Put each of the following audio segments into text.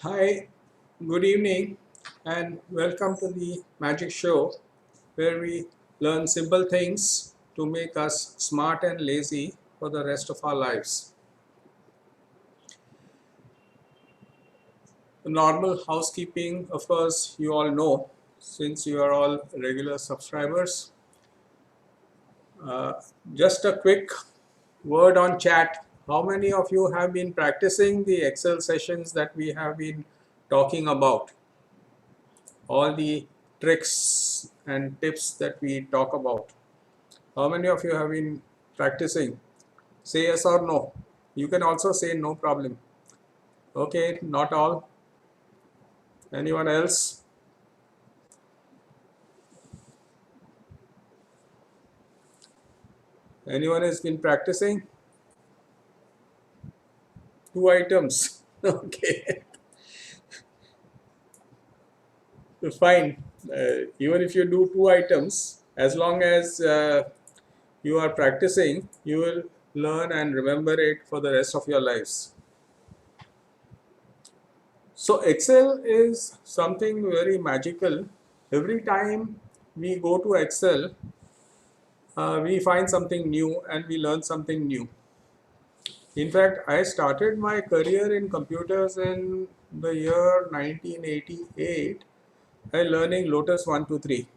Hi, good evening, and welcome to the Magic Show where we learn simple things to make us smart and lazy for the rest of our lives. The normal housekeeping, of course, you all know since you are all regular subscribers. Uh, just a quick word on chat. How many of you have been practicing the Excel sessions that we have been talking about? All the tricks and tips that we talk about. How many of you have been practicing? Say yes or no. You can also say no problem. Okay, not all. Anyone else? Anyone has been practicing? Two items. Okay, fine. Even if you do two items, as long as you are practicing, you will learn and remember it for the rest of your lives. So Excel is something very magical. Every time we go to Excel, we find something new and we learn something new. In fact, I started my career in computers in the year 1988 by learning Lotus 123.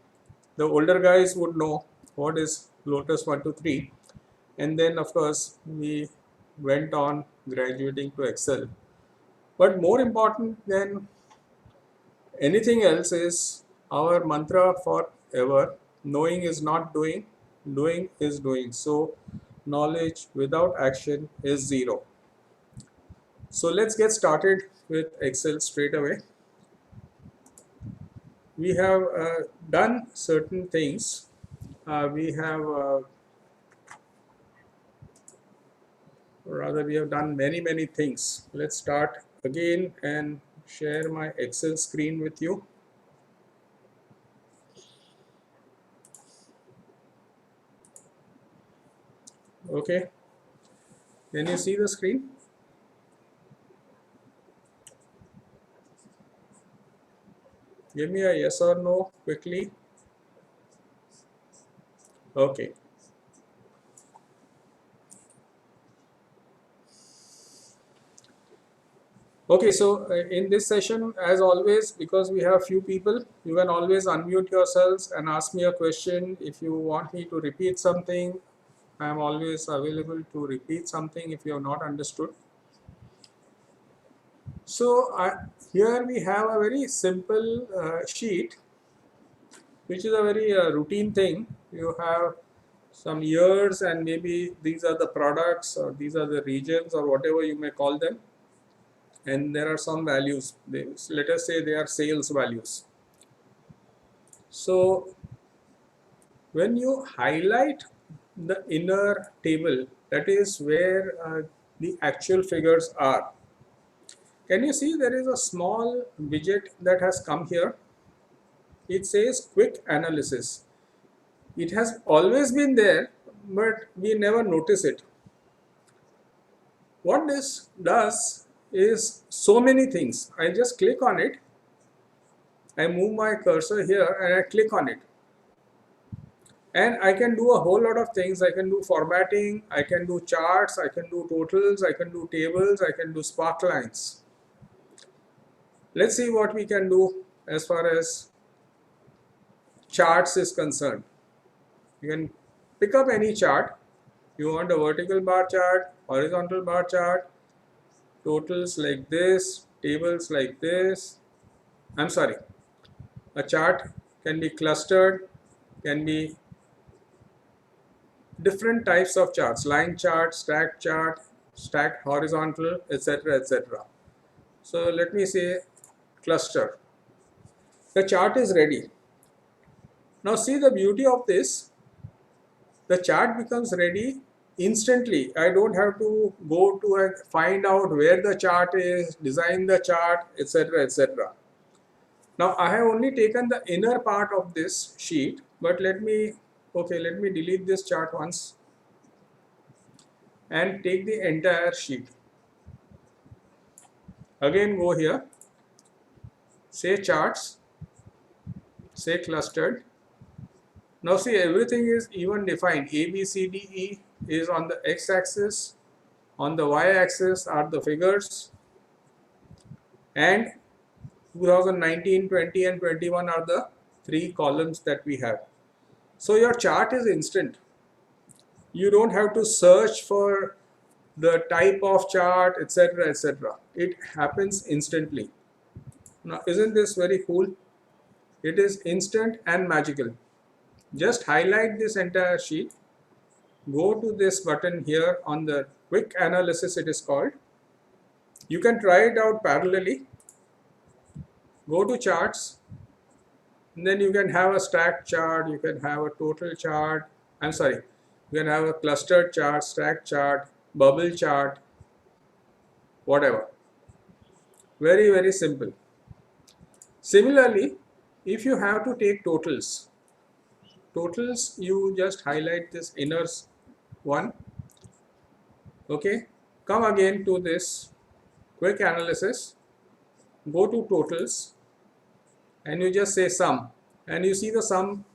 The older guys would know what is Lotus 123, and then of course we went on graduating to Excel. But more important than anything else is our mantra forever: knowing is not doing, doing is doing. So, knowledge without action is zero. So, let's get started with Excel straight away. We have done certain things. We have done many things. Let's start again and share my Excel screen with you. Okay, can you see the screen? Give me a yes or no quickly. Okay. Okay, so in this session, as always, because we have few people, you can always unmute yourselves and ask me a question. If you want me to repeat something, I am always available to repeat something if you have not understood. So here we have a very simple sheet, which is a very routine thing. You have some years and maybe these are the products or these are the regions or whatever you may call them. And there are some values. Let us say they are sales values. So when you highlight the inner table, that is where the actual figures are. Can you see there is a small widget that has come here? It says quick analysis. It has always been there, but we never notice it. What this does is so many things. I just click on it. I move my cursor here and I click on it. And I can do a whole lot of things. I can do formatting, I can do charts, I can do totals, I can do tables, I can do spark lines. Let's see what we can do as far as charts is concerned. You can pick up any chart. You want a vertical bar chart, horizontal bar chart, totals like this, tables like this. I'm sorry, a chart can be clustered, can be different types of charts: line chart, stacked horizontal, etc., etc. So let me say cluster. The chart is ready. Now see the beauty of this. The chart becomes ready instantly. I don't have to go to and find out where the chart is, design the chart, etc., etc. Now I have only taken the inner part of this sheet, but let me delete this chart once and take the entire sheet. Again go here say charts, say clustered. Now see, everything is even defined. A, B, C, D, E is on the x-axis. On the y-axis are the figures. And 2019, 20 and 21 are the 3 columns that we have. So your chart is instant. You don't have to search for the type of chart, etc., etc. It happens instantly. Now, isn't this very cool? It is instant and magical. Just highlight this entire sheet. Go to this button here on the quick analysis, it is called. You can try it out parallelly. Go to charts. And then you can have a stacked chart, you can have a total chart, you can have a clustered chart, stacked chart, bubble chart, whatever. Very, very simple. Similarly, if you have to take totals, you just highlight this inner one. Okay, come again to this quick analysis, go to totals, and you just say sum, and you see the sum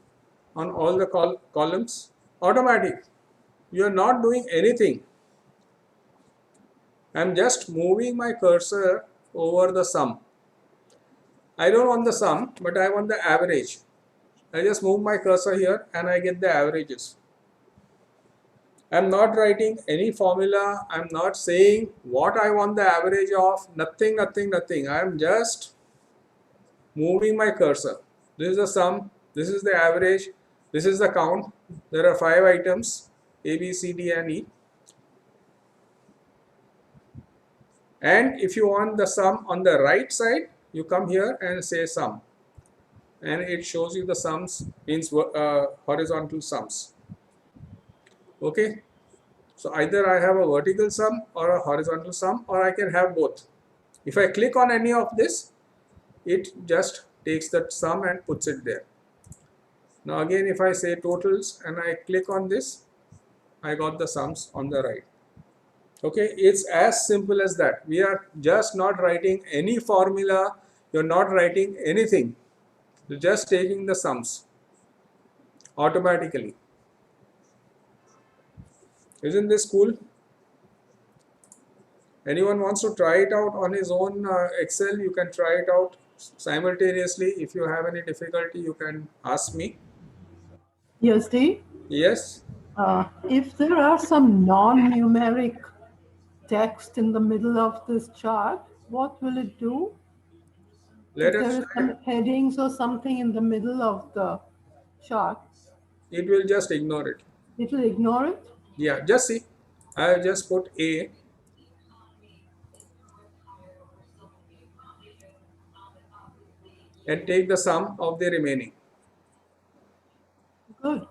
on all the columns. Automatic. You are not doing anything. I am just moving my cursor over the sum. I don't want the sum, but I want the average. I just move my cursor here and I get the averages. I am not writing any formula. I am not saying what I want the average of. Nothing. I am just moving my cursor. This is the sum. This is the average. This is the count. There are 5 items, A, B, C, D, and E. And if you want the sum on the right side, you come here and say sum. And it shows you the sums, means horizontal sums. Okay. So either I have a vertical sum or a horizontal sum, or I can have both. If I click on any of this, it just takes that sum and puts it there. Now again, if I say totals and I click on this, I got the sums on the right. Okay, it's as simple as that. We are just not writing any formula. You're not writing anything. You're just taking the sums automatically. Isn't this cool? Anyone wants to try it out on his own Excel, you can try it out simultaneously. If you have any difficulty, you can ask me. Yes, Steve? Yes? If there are some non-numeric text in the middle of this chart, what will it do? Let If there us is try. some headings or something in the middle of the chart, It will just ignore it. it will ignore it? Yeah, just see. I have just put A. And take the sum of the remaining. Good.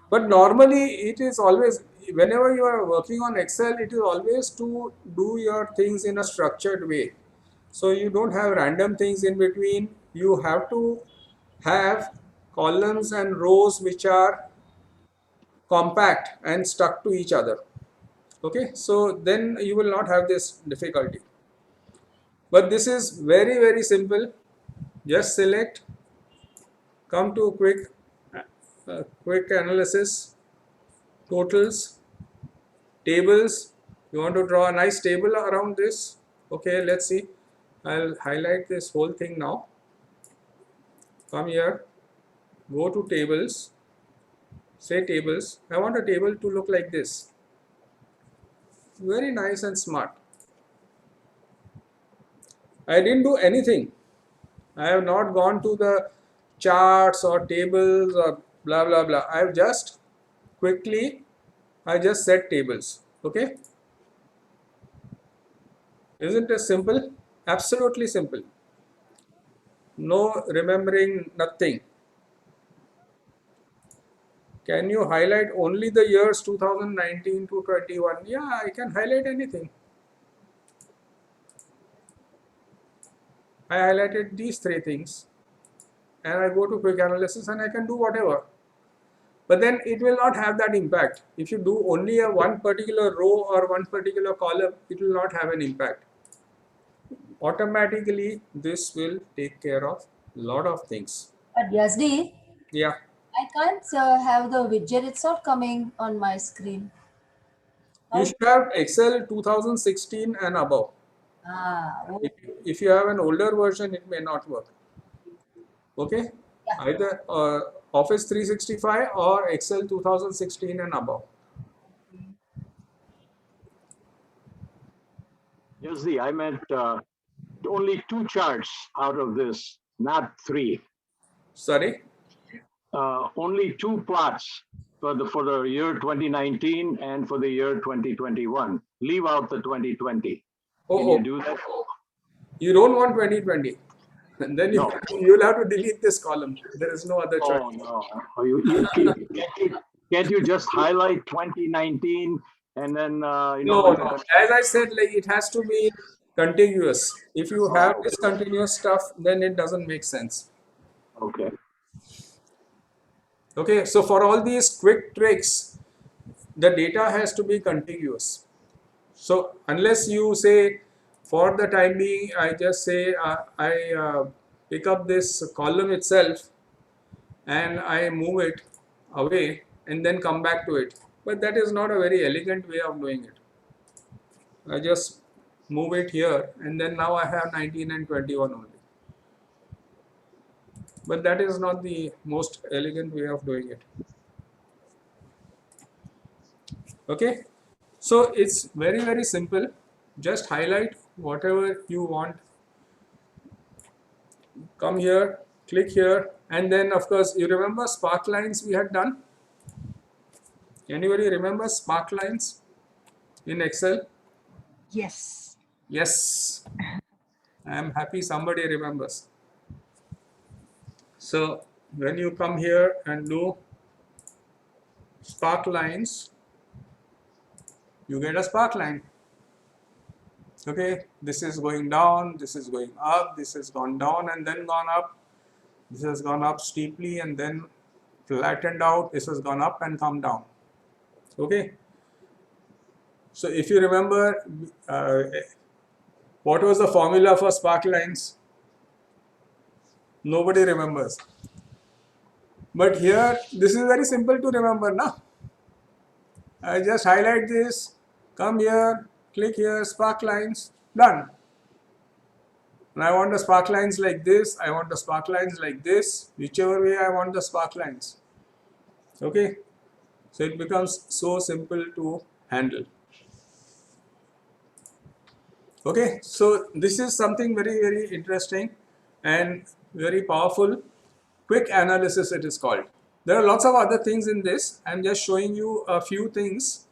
But normally it is always, whenever you are working on Excel, it is always to do your things in a structured way. So you don't have random things in between. You have to have columns and rows which are compact and stuck to each other. Okay, so then you will not have this difficulty. But this is very, very simple. Just select, come to quick analysis, totals, tables. You want to draw a nice table around this. Okay, let's see. I'll highlight this whole thing now. Come here, go to tables, say tables. I want a table to look like this. Very nice and smart. I didn't do anything. I have not gone to the charts or tables or blah blah blah. I have just I just set tables. Okay. Isn't it simple? Absolutely simple. No remembering, nothing. Can you highlight only the years 2019 to 21? Yeah, I can highlight anything. I highlighted these 3 things and I go to quick analysis and I can do whatever. But then it will not have that impact. If you do only a one particular row or one particular column, it will not have an impact. automatically this will take care of a lot of things. But Yazdi, Yeah, I can't have the widget. It's not coming on my screen. you How? should have Excel 2016 and above. Oh, If you have an older version, it may not work. Okay, yeah. either Office 365 or Excel 2016 and above. Yes, I meant only 2 charts out of this, not 3. Sorry. Only 2 plots for the year 2019 and for the year 2021. Leave out the 2020. Can you do that? You don't want 2020. And then No. you'll have to delete this column. There is no other choice. Oh no! Can't you just highlight 2019 and then No, no. As I said, like it has to be contiguous. If you have discontinuous stuff, then it doesn't make sense. Okay. Okay, so for all these quick tricks, the data has to be contiguous. So unless you say, for the time being, I just say I pick up this column itself and I move it away and then come back to it. But that is not a very elegant way of doing it. I just move it here and then now I have 19 and 21 only. But that is not the most elegant way of doing it. Okay, so it's very, very simple. Just highlight whatever you want. Come here, click here, and then of course you remember spark lines we had done. Anybody remember spark lines in Excel? Yes. Yes, I am happy somebody remembers. So when you come here and do spark lines, you get a spark line. Okay, this is going down, this is going up, this has gone down and then gone up, this has gone up steeply and then flattened out, this has gone up and come down. Okay, so if you remember, what was the formula for spark lines? Nobody remembers. But here, this is very simple to remember, na? I just highlight this, come here, click here, spark lines, done. And I want the spark lines like this, I want the spark lines like this, whichever way I want the spark lines. Okay, so it becomes so simple to handle. Okay, so this is something very, very interesting and very powerful. Quick analysis it is called. There are lots of other things in this. I'm just showing you a few things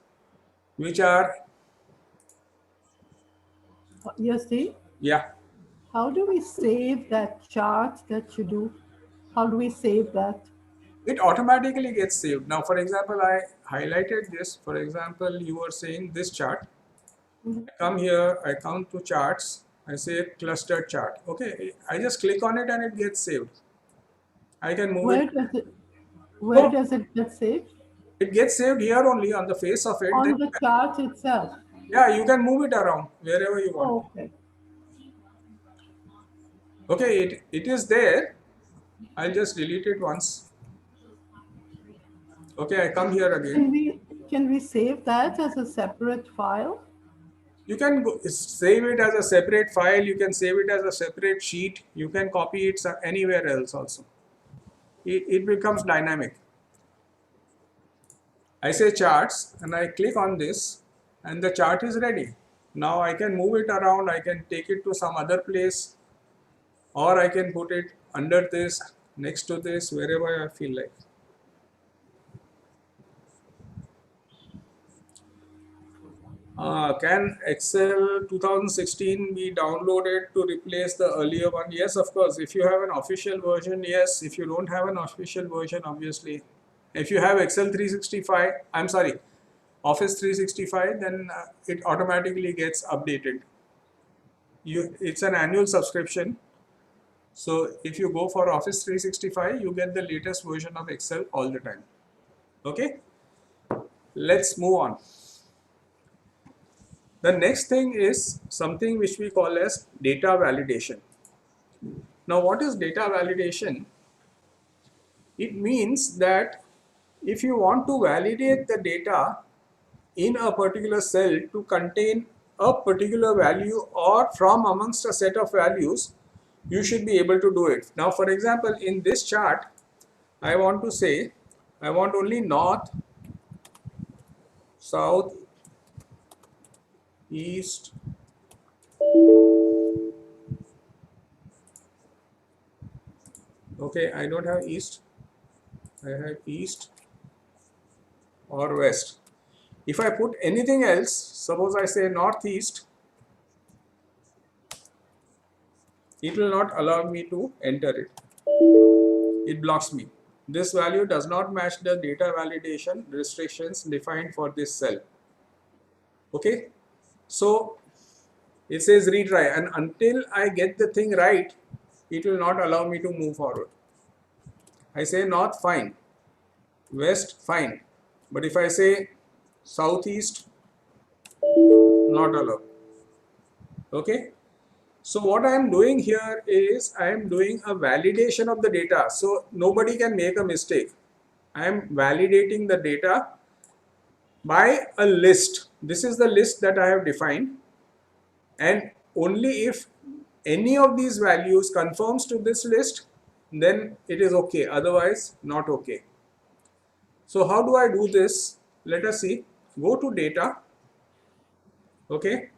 which are, You see, yeah. how do we save that chart that you do? How do we save that? It automatically gets saved. Now, for example, I highlighted this. For example, you were saying this chart. I come here, I come to charts, I say clustered chart. Okay, I just click on it and it gets saved. I can move Where it. does it? Where Oh. does it get saved? It gets saved here only on the face of it. On Then, the chart itself. yeah, you can move it around wherever you want. Oh, okay. Okay, it is there. I'll just delete it once. Okay, I come here again. Can we save that as a separate file? You can save it as a separate file. You can save it as a separate sheet. You can copy it anywhere else also. It becomes dynamic. I say charts and I click on this and the chart is ready. Now I can move it around. I can take it to some other place or I can put it under this, next to this, wherever I feel like. Can Excel 2016 be downloaded to replace the earlier one? Yes, of course. If you have an official version, yes. If you don't have an official version, obviously. If you have Excel 365, I'm sorry, Office 365, then it automatically gets updated. It's an annual subscription. So if you go for Office 365, you get the latest version of Excel all the time. Okay, let's move on. The next thing is something which we call as data validation. Now, what is data validation? It means that if you want to validate the data in a particular cell to contain a particular value or from amongst a set of values, you should be able to do it. Now, for example, in this chart, I want to say I want only north, south, east, okay, I don't have east, I have east or west. If I put anything else, suppose I say northeast, it will not allow me to enter it. It blocks me. This value does not match the data validation restrictions defined for this cell. Okay, so it says retry, and until I get the thing right, it will not allow me to move forward. I say north, fine, west, fine, but if I say southeast, not allowed. Okay, so what I am doing here is I am doing a validation of the data, so nobody can make a mistake. I am validating the data by a list. This is the list that I have defined, and only if any of these values conforms to this list, then it is okay, otherwise not okay. So how do I do this? Let us see. Go to data. Okay,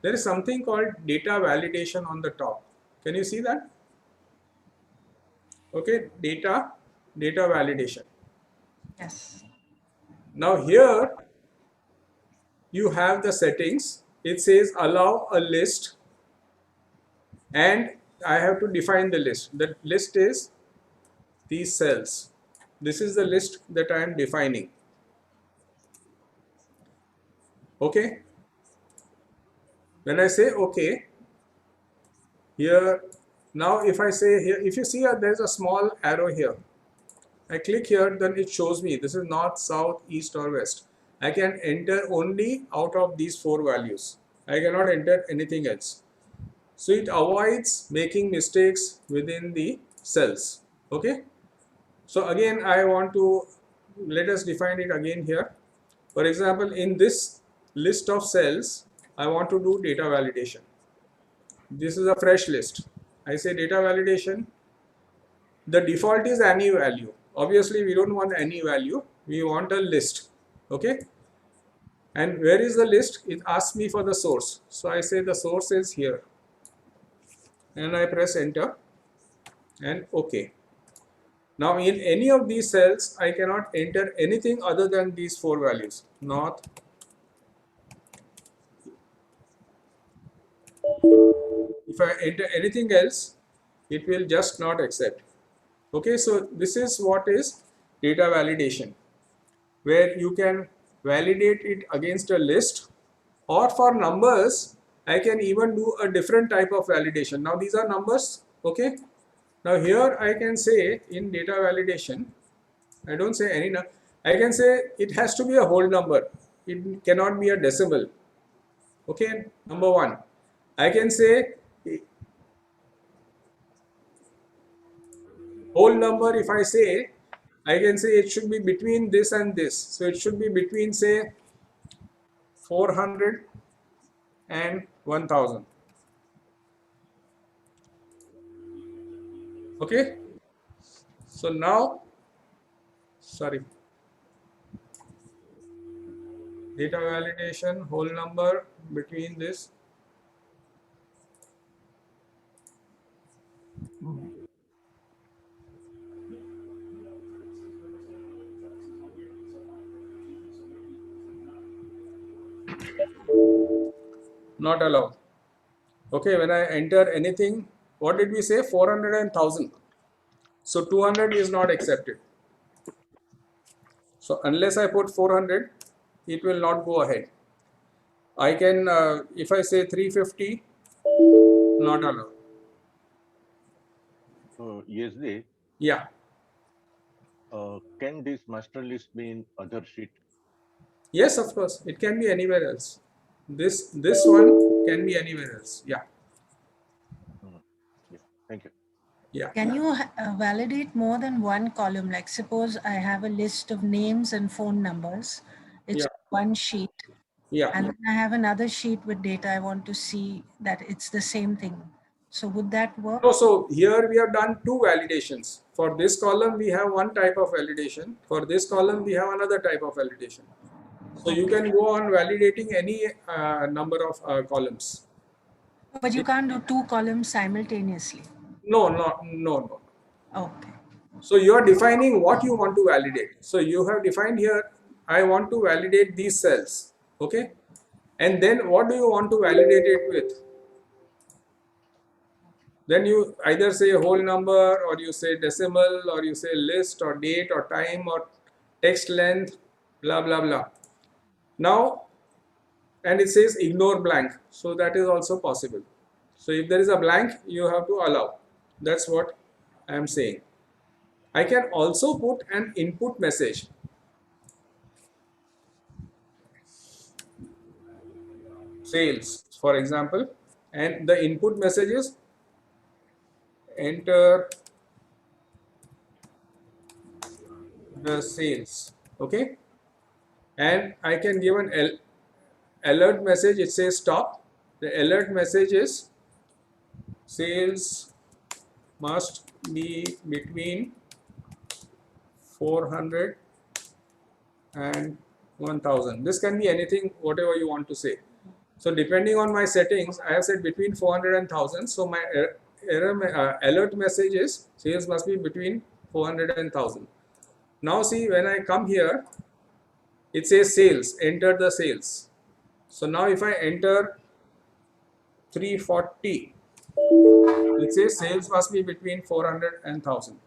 there is something called data validation on the top. Can you see that? Okay, data validation. Yes. Now here you have the settings. It says allow a list, and I have to define the list. The list is these cells. This is the list that I am defining. Okay, when I say okay, here, now if I say here, if you see here, there's a small arrow here. I click here, then it shows me this is north, south, east or west. I can enter only out of these 4 values. I cannot enter anything else. So it avoids making mistakes within the cells. Okay, so again I want to, let us define it again here. For example, in this list of cells, I want to do data validation. This is a fresh list. I say data validation. The default is any value. Obviously, we don't want any value. We want a list. Okay. And where is the list? It asks me for the source. So I say the source is here. And I press enter and OK. Now in any of these cells, I cannot enter anything other than these 4 values. North. If I enter anything else, it will just not accept. Okay, so this is what is data validation, where you can validate it against a list, or for numbers, I can even do a different type of validation. Now these are numbers. Okay, now here I can say in data validation, I don't say any number. I can say it has to be a whole number. It cannot be a decimal. Okay, number 1. I can say whole number. If I say, I can say it should be between this and this. So it should be between, say, 400 and 1000. Okay. So now, sorry, data validation, whole number between this. Not allowed. Okay, when I enter anything, what did we say? 400 and 1000. So 200 is not accepted. So unless I put 400, it will not go ahead. I can, if I say 350, not allowed. Yes, they. Yeah. Can this master list be in other sheet? Yes, of course. It can be anywhere else. This one can be anywhere else. Yeah. Yeah. Thank you. Yeah. Can you validate more than one column? Like suppose I have a list of names and phone numbers. It's Yeah. one sheet. Yeah. And then I have another sheet with data. I want to see that it's the same thing. So would that work? No, so here we have done two validations. For this column, we have one type of validation. For this column, we have another type of validation. So you can go on validating any number of columns. But you can't do two columns simultaneously. No. Okay. So you are defining what you want to validate. So you have defined here, I want to validate these cells. Okay. And then what do you want to validate it with? Then you either say whole number, or you say decimal, or you say list, or date, or time, or text length, blah, blah, blah. Now, and it says ignore blank. So that is also possible. So if there is a blank, you have to allow. That's what I am saying. I can also put an input message. Sales, for example, and the input message is enter the sales. Okay. And I can give an alert message. It says stop. The alert message is sales must be between 400 and 1000. This can be anything, whatever you want to say. So depending on my settings, I have said between 400 and 1000. So my alert message is sales must be between 400 and 1000. Now see, when I come here, it says sales, enter the sales. So now if I enter 340, it says sales must be between 400 and 1000.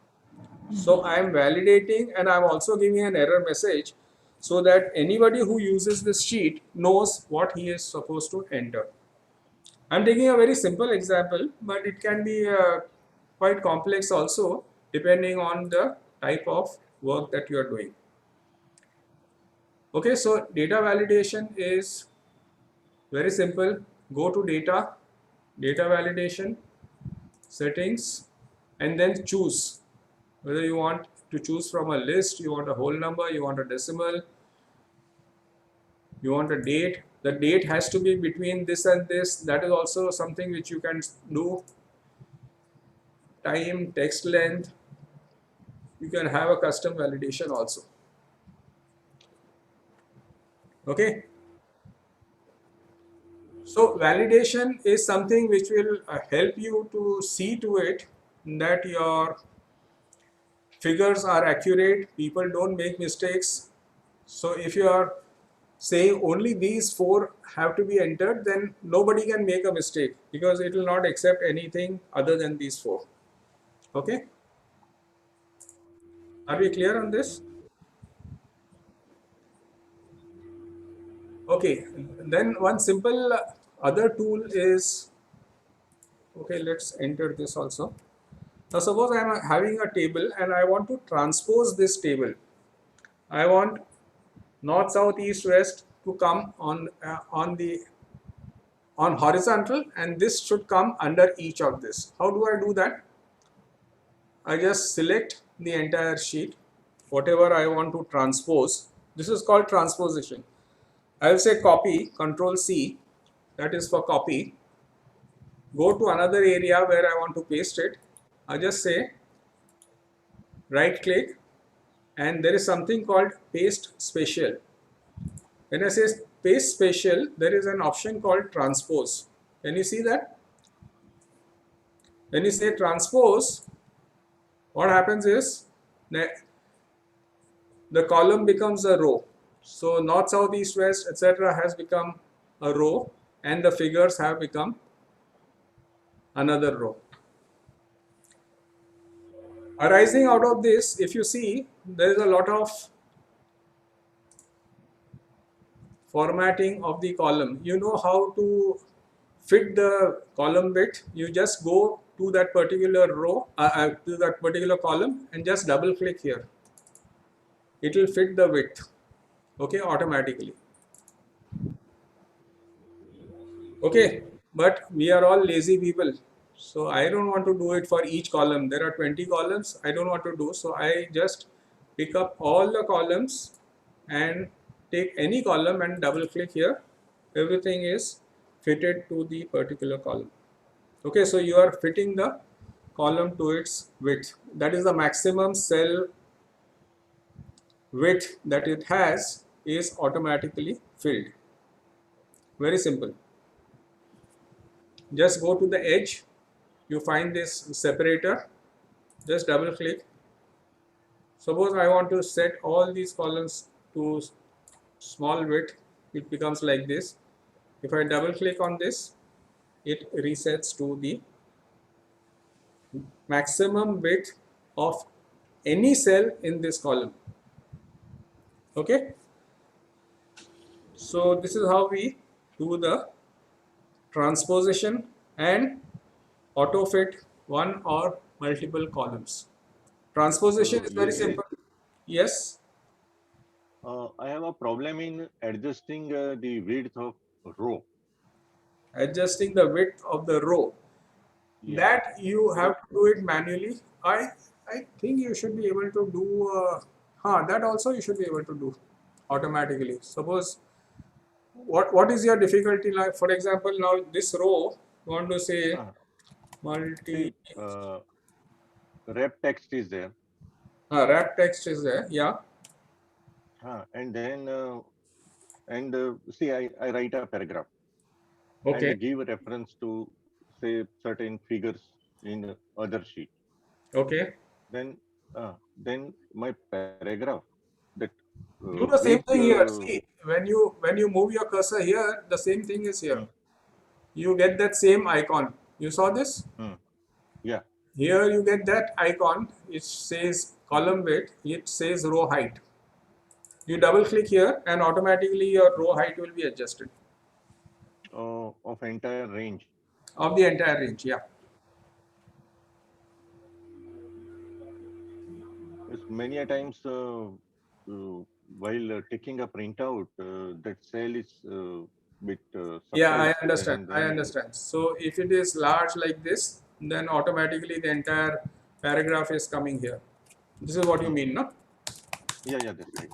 So I am validating, and I am also giving an error message so that anybody who uses this sheet knows what he is supposed to enter. I am taking a very simple example, but it can be quite complex also, depending on the type of work that you are doing. Okay, so data validation is very simple. Go to data validation, settings, and then choose whether you want to choose from a list, you want a whole number, you want a decimal, you want a date. The date has to be between this and this. That is also something which you can do. Time, text length. You can have a custom validation also. Okay. So validation is something which will help you to see to it that your figures are accurate, people don't make mistakes. So if you are saying only these four have to be entered, then nobody can make a mistake because it will not accept anything other than these four. Okay. Are we clear on this? Okay. Then one simple other tool is, okay, let's enter this also. Now suppose I am having a table and I want to transpose this table. I want north, south, east, west to come on horizontal, and this should come under each of this. How do I do that? I just select the entire sheet, whatever I want to transpose. This is called transposition. I will say copy, Control C, that is for copy. Go to another area where I want to paste it. I just say right click, and there is something called paste spatial. When I say paste spatial, there is an option called transpose. Can you see that? When you say transpose, what happens is the column becomes a row. So north, south, east, west, etc. has become a row, and the figures have become another row. Arising out of this, if you see, there is a lot of formatting of the column. You know how to fit the column width. You just go to that particular row, to that particular column, and just double click here. It will fit the width, okay, automatically. Okay, but we are all lazy people. So I don't want to do it for each column. There are 20 columns. I don't want to do. So I just pick up all the columns and take any column and double click here. Everything is fitted to the particular column. Okay, so you are fitting the column to its width. That is the maximum cell width that it has is automatically filled. Very simple. Just go to the edge, you find this separator, just double click. Suppose I want to set all these columns to small width, it becomes like this. If I double click on this, it resets to the maximum width of any cell in this column. Okay, so this is how we do the transposition and auto fit one or multiple columns. Transposition is very Yes, simple. Yes, I have a problem in adjusting the width of row. adjusting the width of the row. Yeah. That you have to do it manually. I think you should be able to do. That also you should be able to do automatically. Suppose what is your difficulty like? For example, now this row you want to say Ah, multi see, wrap text is there, wrap text is there. Yeah. and then see, I write a paragraph Okay. and give a reference to say certain figures in other sheet. Okay. Then my paragraph that Do the same with thing here. See, when you move your cursor here, the same thing is here. You get that same icon. You saw this? yeah. Here you get that icon. It says column width. It says row height. You double click here and automatically your row height will be adjusted Of entire range. of the entire range. Yeah. Yes, many a times while taking a printout, that cell is bit Yeah, I surprised, understand. and I then understand. So if it is large like this, then automatically the entire paragraph is coming here. This is what you mean, no? yeah, that's right.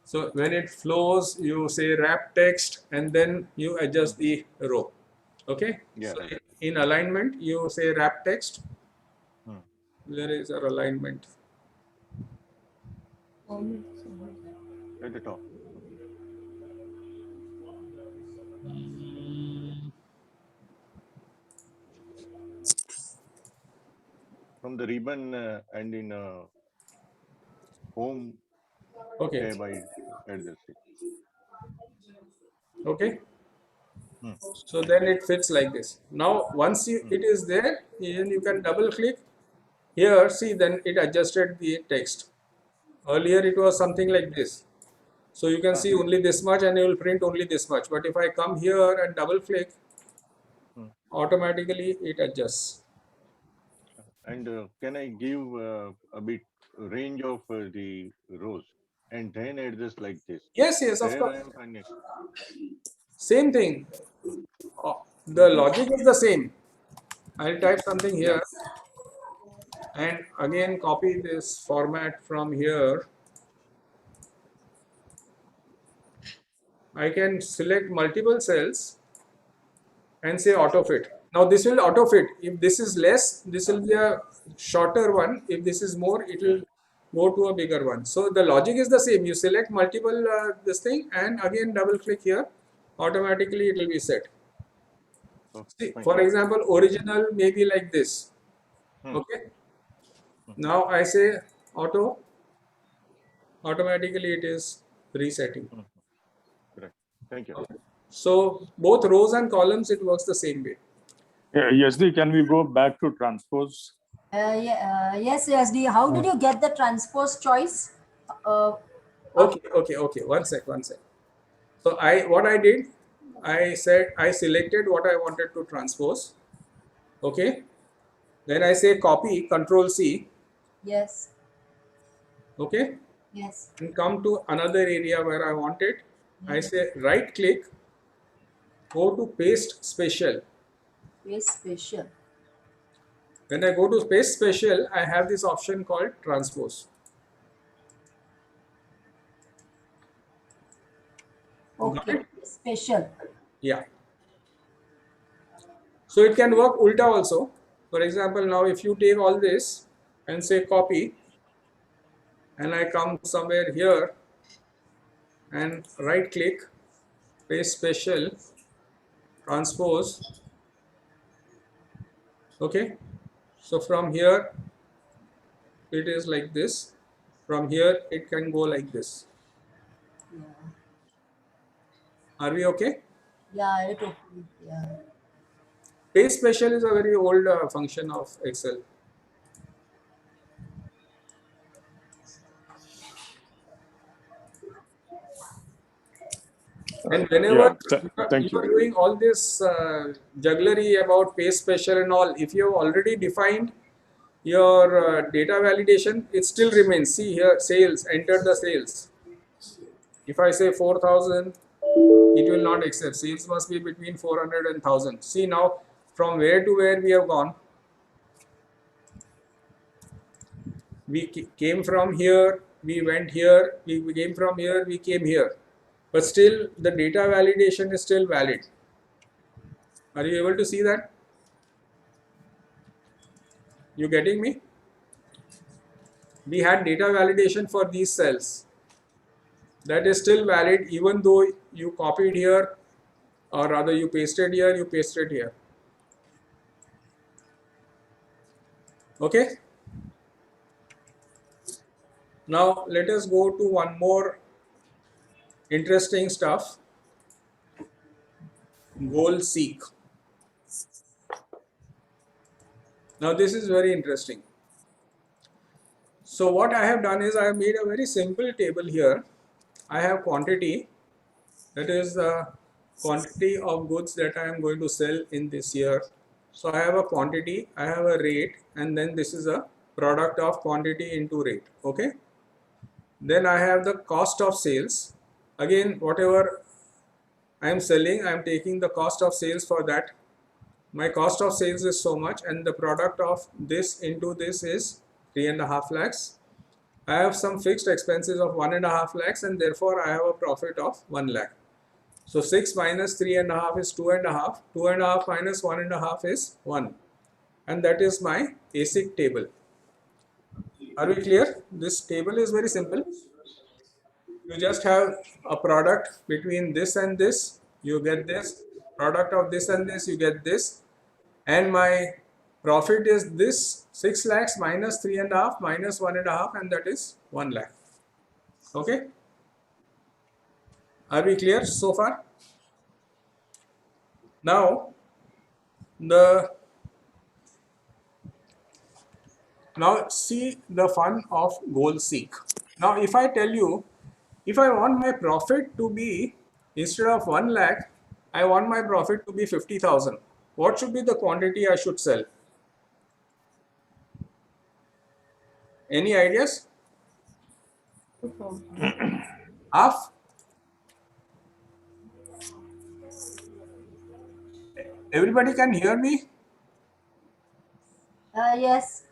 So when it flows, you say wrap text and then you adjust the row. Okay? Yeah, So right. in alignment, you say wrap text. Hmm. There is our alignment. At the top. From the ribbon and in home Okay. tab, I adjust it. Okay. Hmm. So then it fits like this. Now once it is there, then you can double click here. See, then it adjusted the text. Earlier it was something like this. So you can see only this much and it will print only this much. But if I come here and double click, automatically it adjusts. And can I give a bit range of the rows and then adjust like this? Yes, yes, of There course. I am finding. Same thing. The logic is the same. I'll type something here and again copy this format from here. I can select multiple cells and say auto fit. Now this will auto fit. If this is less, this will be a shorter one. If this is more, it will go to a bigger one. So the logic is the same. You select multiple this thing and again double click here. Automatically it will be set. See, Fine. for example, original may be like this. Okay. Now I say auto. Automatically it is resetting. Correct. Thank you. So both rows and columns, it works the same way. Yasdi, can we go back to transpose? Yes, SD. How did you get the transpose choice? Okay. One sec. So what I did, I selected what I wanted to transpose. Okay. Then I say copy, Control C. Yes. Okay. Yes. and come to another area where I want it. I say right click, go to paste special. Paste special. When I go to paste special, I have this option called transpose. Got Okay. it? Special. Yeah. So it can work ulta also. For example, now if you take all this and say copy, and I come somewhere here and right click, paste special, transpose. Okay. So from here it is like this. From here it can go like this. Yeah. Are we okay? Yeah, it okay. Yeah. Paste special is a very old function of Excel. And whenever Thank you are you. doing all this jugglery about paste special and all, if you have already defined your data validation, it still remains. See here, sales, enter the sales. If I say 4,000, it will not accept. Sales must be between 400 and 1,000. See now, from where to where we have gone. We came from here, we went here, we came from here, we came here. But still, the data validation is still valid. Are you able to see that? You getting me? We had data validation for these cells. That is still valid even though you copied here, or rather you pasted here, you pasted here. Okay? Now let us go to one more interesting stuff. Goal seek. Now this is very interesting. So what I have done is I have made a very simple table here. I have quantity, that is the quantity of goods that I am going to sell in this year. So I have a quantity, I have a rate, and then this is a product of quantity into rate. Okay. Then I have the cost of sales. Again, whatever I am selling, I am taking the cost of sales for that. My cost of sales is so much, and the product of this into this is 3.5 lakhs. I have some fixed expenses of 1.5 lakhs, and therefore I have a profit of 1 lakh. So 6 minus 3.5 is 2.5. 2.5 minus 1.5 is 1. And that is my ASIC table. Are we clear? This table is very simple. You just have a product between this and this, you get this. Product of this and this, you get this. And my profit is this 6 lakhs minus 3.5 minus 1.5, and that is 1 lakh. Okay? Are we clear so far? Now see the fun of goal seek. Now if I tell you, if I want my profit to be, instead of 1 lakh, I want my profit to be 50,000. What should be the quantity I should sell? Any ideas? Half? Everybody can hear me? Yes.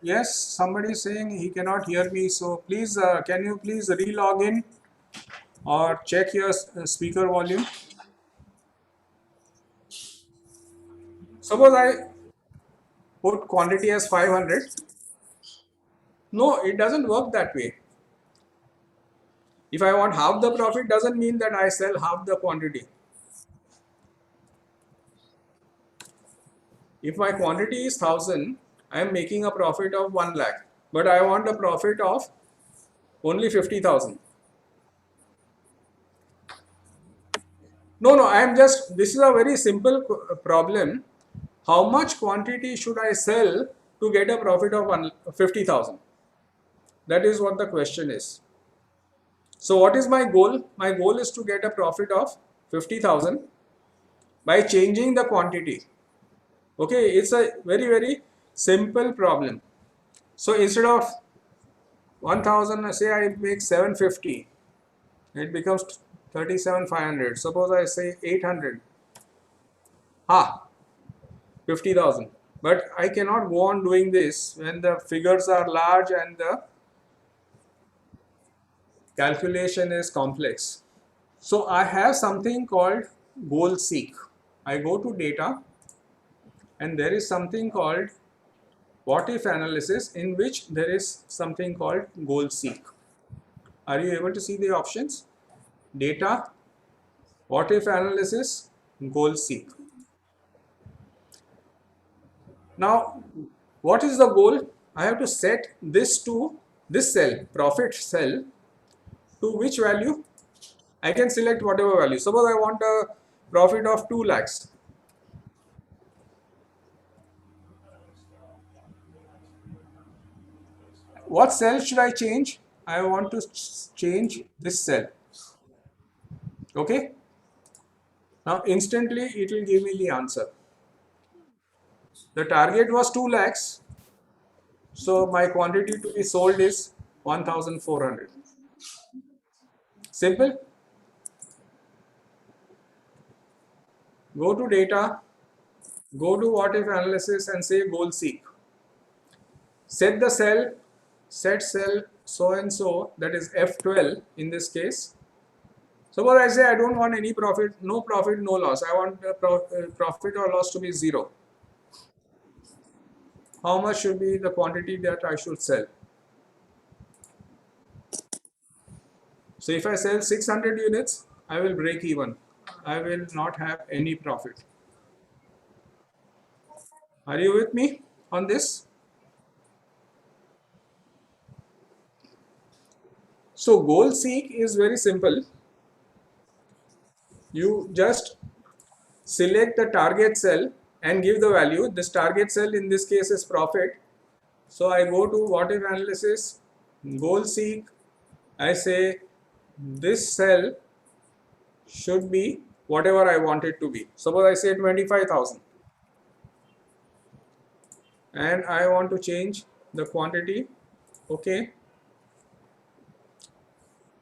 Yes, somebody is saying he cannot hear me. So please, can you please re-log in or check your speaker volume? Suppose I put quantity as 500. No, it doesn't work that way. If I want half the profit, doesn't mean that I sell half the quantity. If my quantity is 1,000, I am making a profit of 1 lakh, but I want a profit of only 50,000. No, I am just, this is a very simple problem. How much quantity should I sell to get a profit of 50,000? That is what the question is. So what is my goal? My goal is to get a profit of 50,000 by changing the quantity. Okay, it's a very, very simple problem. So instead of 1000, say I make 750, it becomes 37,500. Suppose I say 800, 50,000. But I cannot go on doing this when the figures are large and the calculation is complex. So I have something called goal seek. I go to data and there is something called what if analysis, in which there is something called goal seek. Are you able to see the options? Data, what if analysis, goal seek. Now, what is the goal? I have to set this to this cell, profit cell, to which value? I can select whatever value. Suppose I want a profit of 2 lakhs. What cell should I change? I want to change this cell. Okay. Now instantly it will give me the answer. The target was 2 lakhs. So my quantity to be sold is 1,400. Simple. Go to data, go to what if analysis and say goal seek. Set the cell, set cell so and so, that is F12 in this case. Suppose I say I don't want any profit, no loss. I want the profit or loss to be 0. How much should be the quantity that I should sell? So if I sell 600 units, I will break even. I will not have any profit. Are you with me on this? So goal seek is very simple. You just select the target cell and give the value. This target cell in this case is profit. So I go to what if analysis, goal seek. I say this cell should be whatever I want it to be. Suppose I say 25,000 and I want to change the quantity. Okay.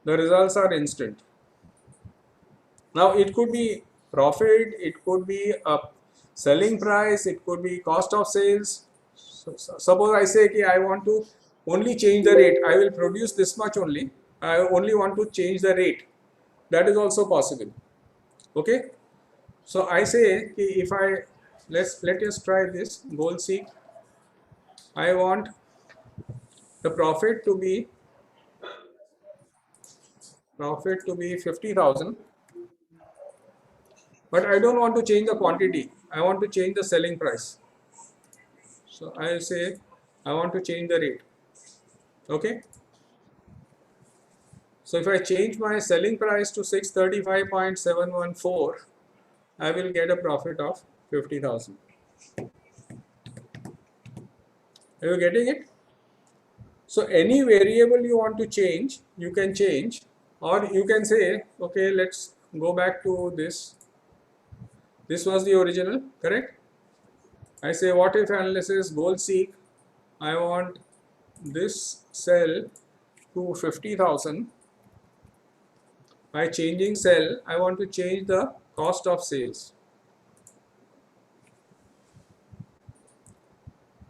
The results are instant. Now it could be profit, it could be a selling price, it could be cost of sales. So, suppose I say okay, I want to only change the rate. I will produce this much only. I only want to change the rate. That is also possible. Okay. So I say okay, if I let us try this goal seek. I want the profit to be 50,000. But I don't want to change the quantity. I want to change the selling price. So I say I want to change the rate. Okay. So if I change my selling price to 635.714, I will get a profit of 50,000. Are you getting it? So any variable you want to change, you can change, or you can say, okay, let's go back to this. This was the original, correct? I say what if analysis, goal seek. I want this cell to 50,000. By changing cell, I want to change the cost of sales.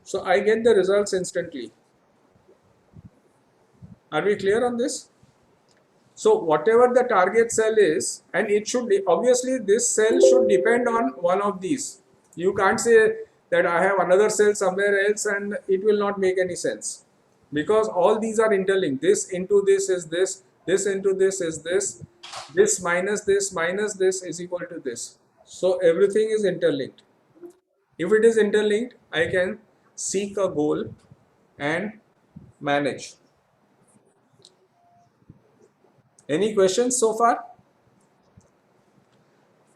So I get the results instantly. Are we clear on this? So whatever the target cell is, and it should be, obviously this cell should depend on one of these. You can't say that I have another cell somewhere else and it will not make any sense, because all these are interlinked. This into this is this, this into this is this, this minus this is equal to this. So everything is interlinked. If it is interlinked, I can seek a goal and manage. Any questions so far?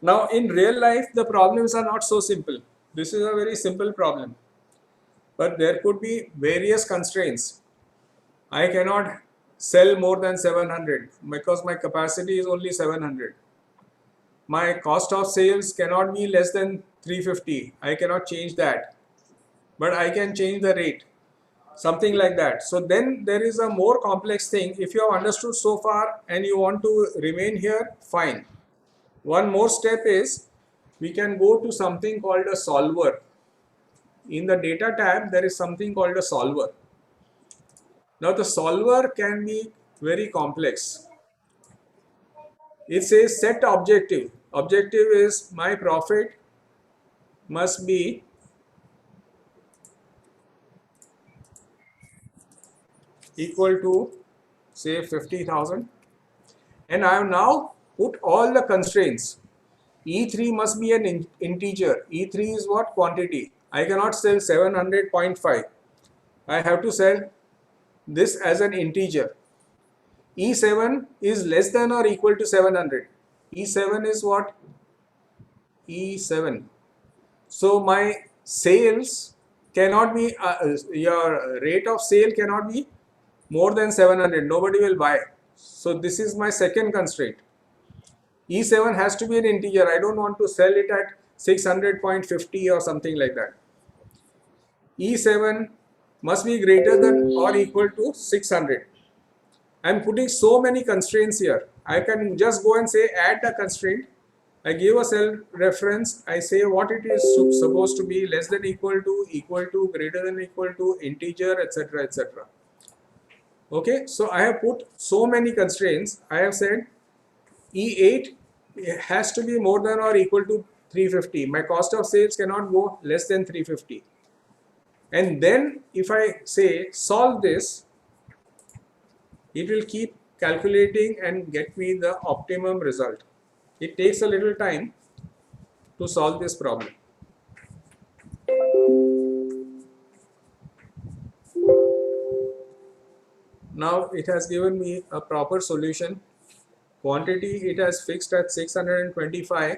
Now in real life, the problems are not so simple. This is a very simple problem, but there could be various constraints. I cannot sell more than 700 because my capacity is only 700. My cost of sales cannot be less than 350. I cannot change that, but I can change the rate. something like that. So then there is a more complex thing. If you have understood so far and you want to remain here, fine. One more step is we can go to something called a solver. In the data tab, there is something called a solver. Now the solver can be very complex. It says set objective. Objective is my profit must be equal to say 50,000, and I have now put all the constraints. E3 must be an integer. E3 is what? Quantity. I cannot sell 700.5. I have to sell this as an integer. E7 is less than or equal to 700. E7 is what? E7. So my sales cannot be, your rate of sale cannot be more than 700. Nobody will buy. So this is my second constraint. E7 has to be an integer. I don't want to sell it at 600.50 or something like that. E7 must be greater than or equal to 600. I'm putting so many constraints here. I can just go and say add the constraint. I give a cell reference. I say what it is supposed to be, less than equal to, greater than equal to, integer, etc., etc. Okay, so I have put so many constraints. I have said E8 has to be more than or equal to 350. My cost of sales cannot go less than 350. And then if I say solve this, it will keep calculating and get me the optimum result. It takes a little time to solve this problem. Now it has given me a proper solution. Quantity it has fixed at 625.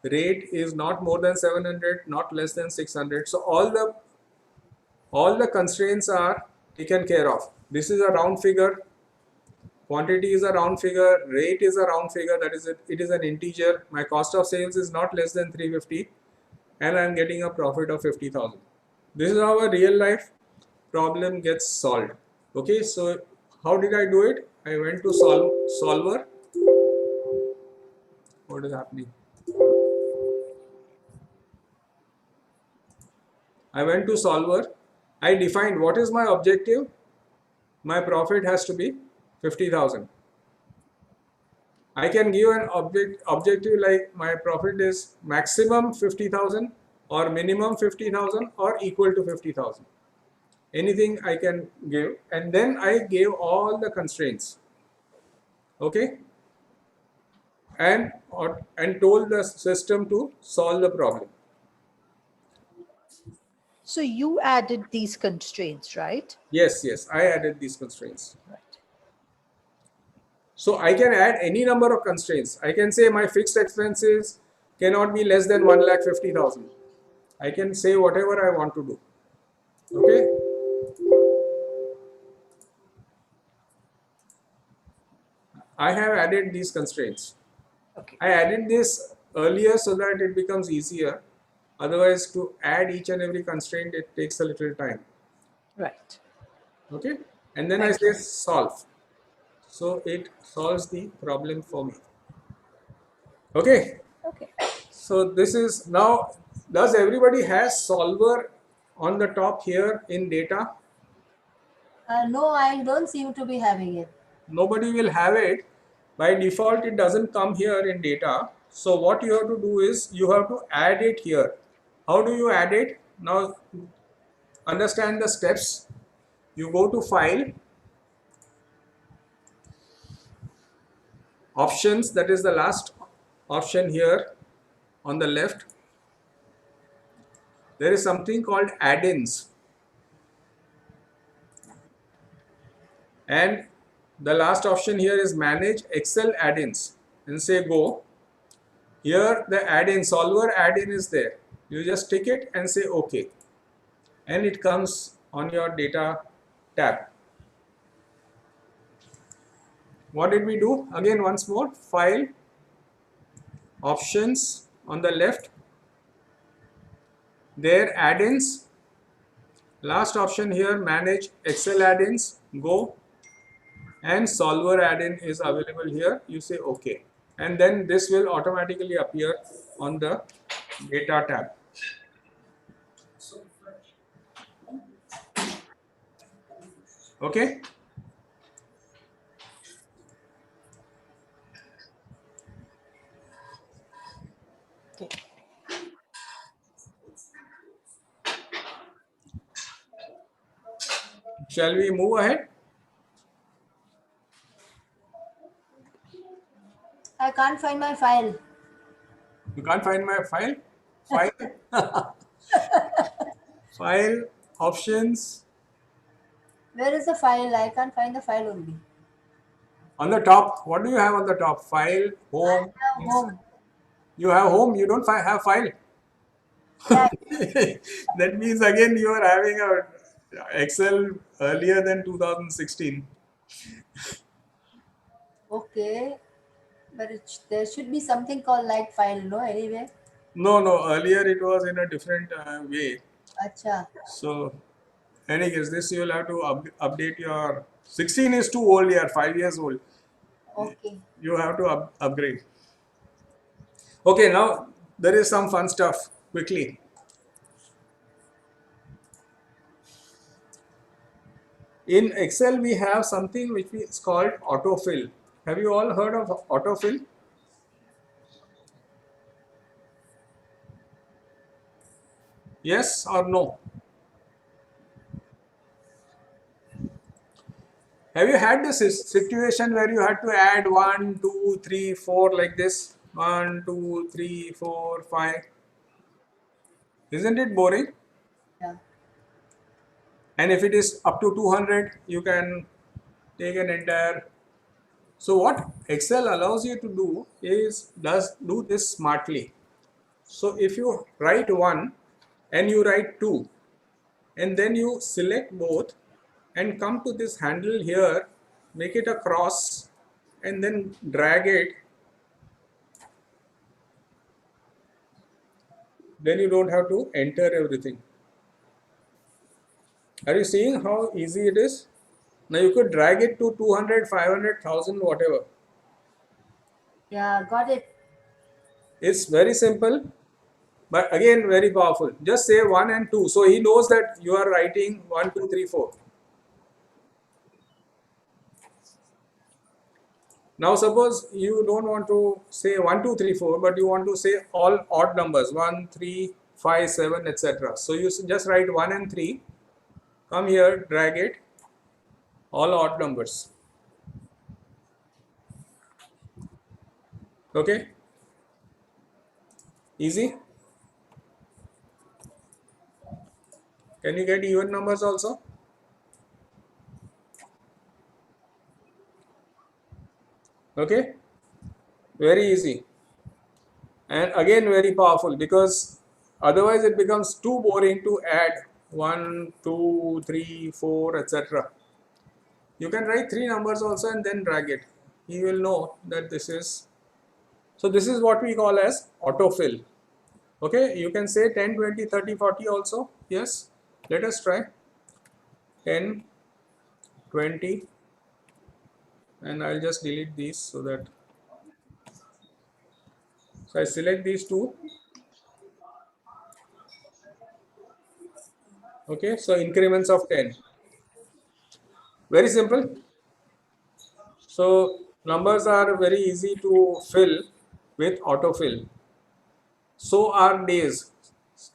Rate is not more than 700, not less than 600. So all the constraints are taken care of. This is a round figure. Quantity is a round figure. Rate is a round figure. That is it. It is an integer. My cost of sales is not less than 350, and I am getting a profit of 50,000. This is how a real life problem gets solved. Okay, so how did I do it? I went to solver. What is happening? I went to solver. I defined what is my objective. My profit has to be 50,000. I can give an objective like my profit is maximum 50,000 or minimum 50,000 or equal to 50,000. Anything I can give, and then I gave all the constraints. Okay, and told the system to solve the problem. So you added these constraints, right? Yes, I added these constraints. Right. So I can add any number of constraints. I can say my fixed expenses cannot be less than 1,50,000. I can say whatever I want to do. Okay. I have added these constraints. Okay. I added this earlier so that it becomes easier. Otherwise, to add each and every constraint, it takes a little time. Right. Okay. And then I say solve. So it solves the problem for me. Okay. Okay. So this is now, does everybody has solver on the top here in data? No, I don't seem to be having it. Nobody will have it. By default, it doesn't come here in data. So what you have to do is you have to add it here. How do you add it? Now understand the steps. You go to File, Options, that is the last option here on the left. There is something called add-ins. And the last option here is Manage Excel add-ins, and say Go. Here the add-in, solver add-in is there. You just tick it and say OK, and it comes on your data tab. What did we do? Again, once more, File, Options on the left, there add-ins, Last option here, manage Excel add-ins, go, and solver add-in is available here. You say OK, and then this will automatically appear on the data tab. Okay. Okay. Shall we move ahead? I can't find my file. You can't find my file? File? File, options. Where is the file? I can't find the file only. On the top, what do you have on the top? File, home. I have home. You have home, you don't have file. Yeah. That means again you are having a Excel earlier than 2016. Okay. But there should be something called like file, no? Anyway. No, earlier it was in a different way. Acha. So, any case, this you will have to update your 16 is too old, yeah, 5 years old. Okay. You have to upgrade. Okay, now there is some fun stuff quickly. In Excel, we have something which is called autofill. Have you all heard of autofill? Yes or no? Have you had this situation where you had to add 1, 2, 3, 4 like this? 1, 2, 3, 4, 5. Isn't it boring? Yeah. And if it is up to 200, you can take an entire. So what Excel allows you to do is do this smartly. So if you write 1 and you write 2 and then you select both and come to this handle here, make it a cross and then drag it, then you don't have to enter everything. Are you seeing how easy it is? Now you could drag it to 200, 500, 1000, whatever. Yeah, got it. It's very simple, but again very powerful. Just say 1 and 2. So he knows that you are writing 1, 2, 3, 4. Now suppose you don't want to say 1, 2, 3, 4, but you want to say all odd numbers 1, 3, 5, 7, etc. So you just write 1 and 3. Come here, drag it, all odd numbers. Okay? Easy? Can you get even numbers also? Okay? Very easy. And again very powerful, because otherwise it becomes too boring to add 1, 2, 3, 4, etc. You can write 3 numbers also and then drag it. He will know that this is. So this is what we call as autofill. Okay, you can say 10, 20, 30, 40 also. Yes, let us try 10, 20, and I'll just delete these so that. So I select these two. Okay, so increments of 10. Very simple. So numbers are very easy to fill with autofill. So are days.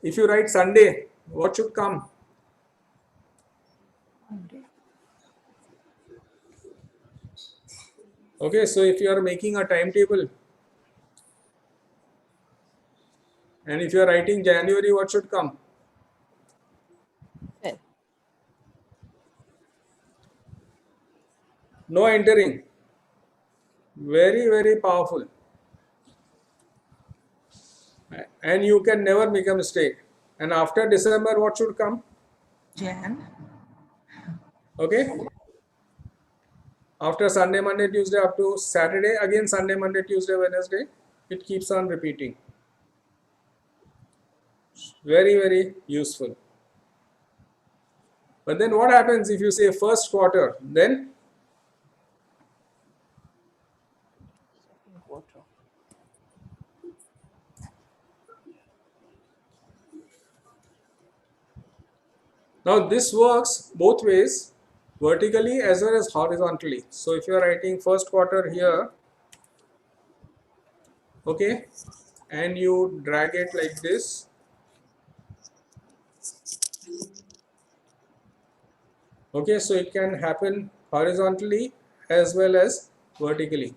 If you write Sunday, what should come? Okay, so if you are making a timetable and if you are writing January, what should come? Feb. No entering. Very, very powerful. And you can never make a mistake. And after December, what should come? Jan. Okay. After Sunday, Monday, Tuesday, up to Saturday, again Sunday, Monday, Tuesday, Wednesday, it keeps on repeating. Very, very useful. But then what happens if you say first quarter? Then now this works both ways, vertically as well as horizontally. So if you are writing first quarter here, okay, and you drag it like this, okay, so it can happen horizontally as well as vertically.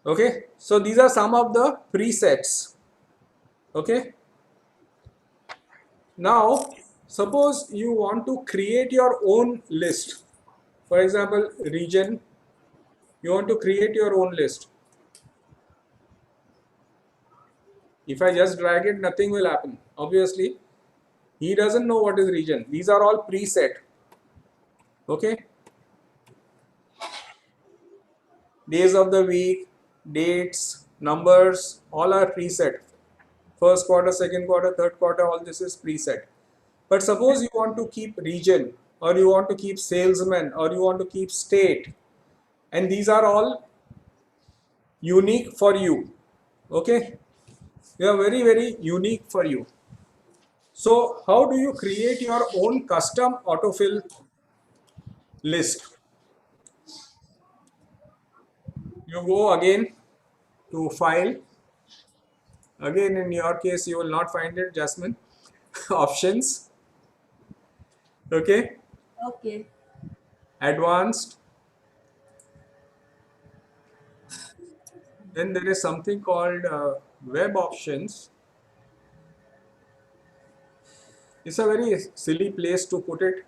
Okay, so these are some of the presets. Okay, now suppose you want to create your own list. For example, region, you want to create your own list. If I just drag it, nothing will happen. Obviously, he doesn't know what is region. These are all preset. Okay, days of the week, dates, numbers, all are preset. First quarter, second quarter, third quarter, all this is preset. But suppose you want to keep region, or you want to keep salesman, or you want to keep state, and these are all unique for you. Okay, they are very, very unique for you. So how do you create your own custom autofill list? You go again to file. Again, in your case, you will not find it, Jasmine. Options. Okay. Okay. Advanced. Then there is something called web options. It's a very silly place to put it,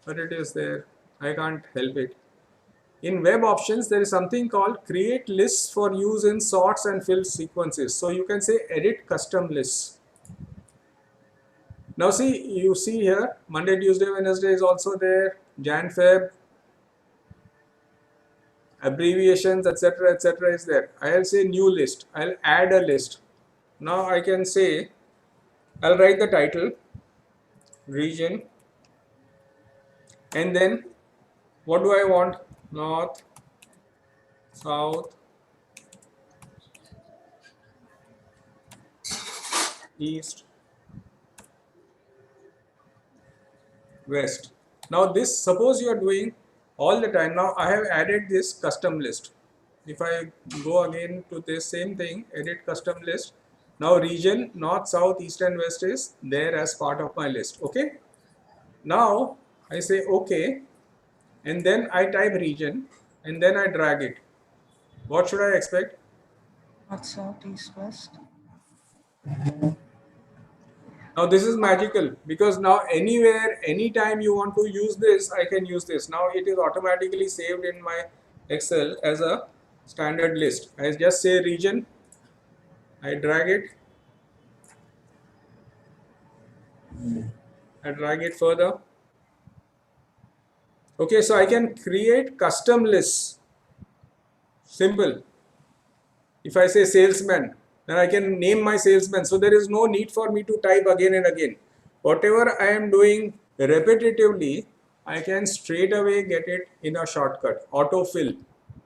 but it is there. I can't help it. In web options, there is something called create lists for use in sorts and fill sequences. So you can say edit custom lists. Now see, you see here, Monday, Tuesday, Wednesday is also there, Jan, Feb, abbreviations, etc., etc. is there. I'll say new list. I'll add a list. Now I can say, I'll write the title, region, and then what do I want? North, South, East, West. Now this, suppose you are doing all the time. Now I have added this custom list. If I go again to this same thing, edit custom list. Now region, North, South, East and West is there as part of my list. Okay. Now I say okay, and then I type region, and then I drag it. What should I expect? North, south, east, west. Now this is magical, because now anywhere, anytime you want to use this, I can use this. Now it is automatically saved in my Excel as a standard list. I just say region, I drag it, I drag it further. Okay, so I can create custom lists. Simple. If I say salesman, then I can name my salesman. So there is no need for me to type again and again. Whatever I am doing repetitively, I can straight away get it in a shortcut, autofill.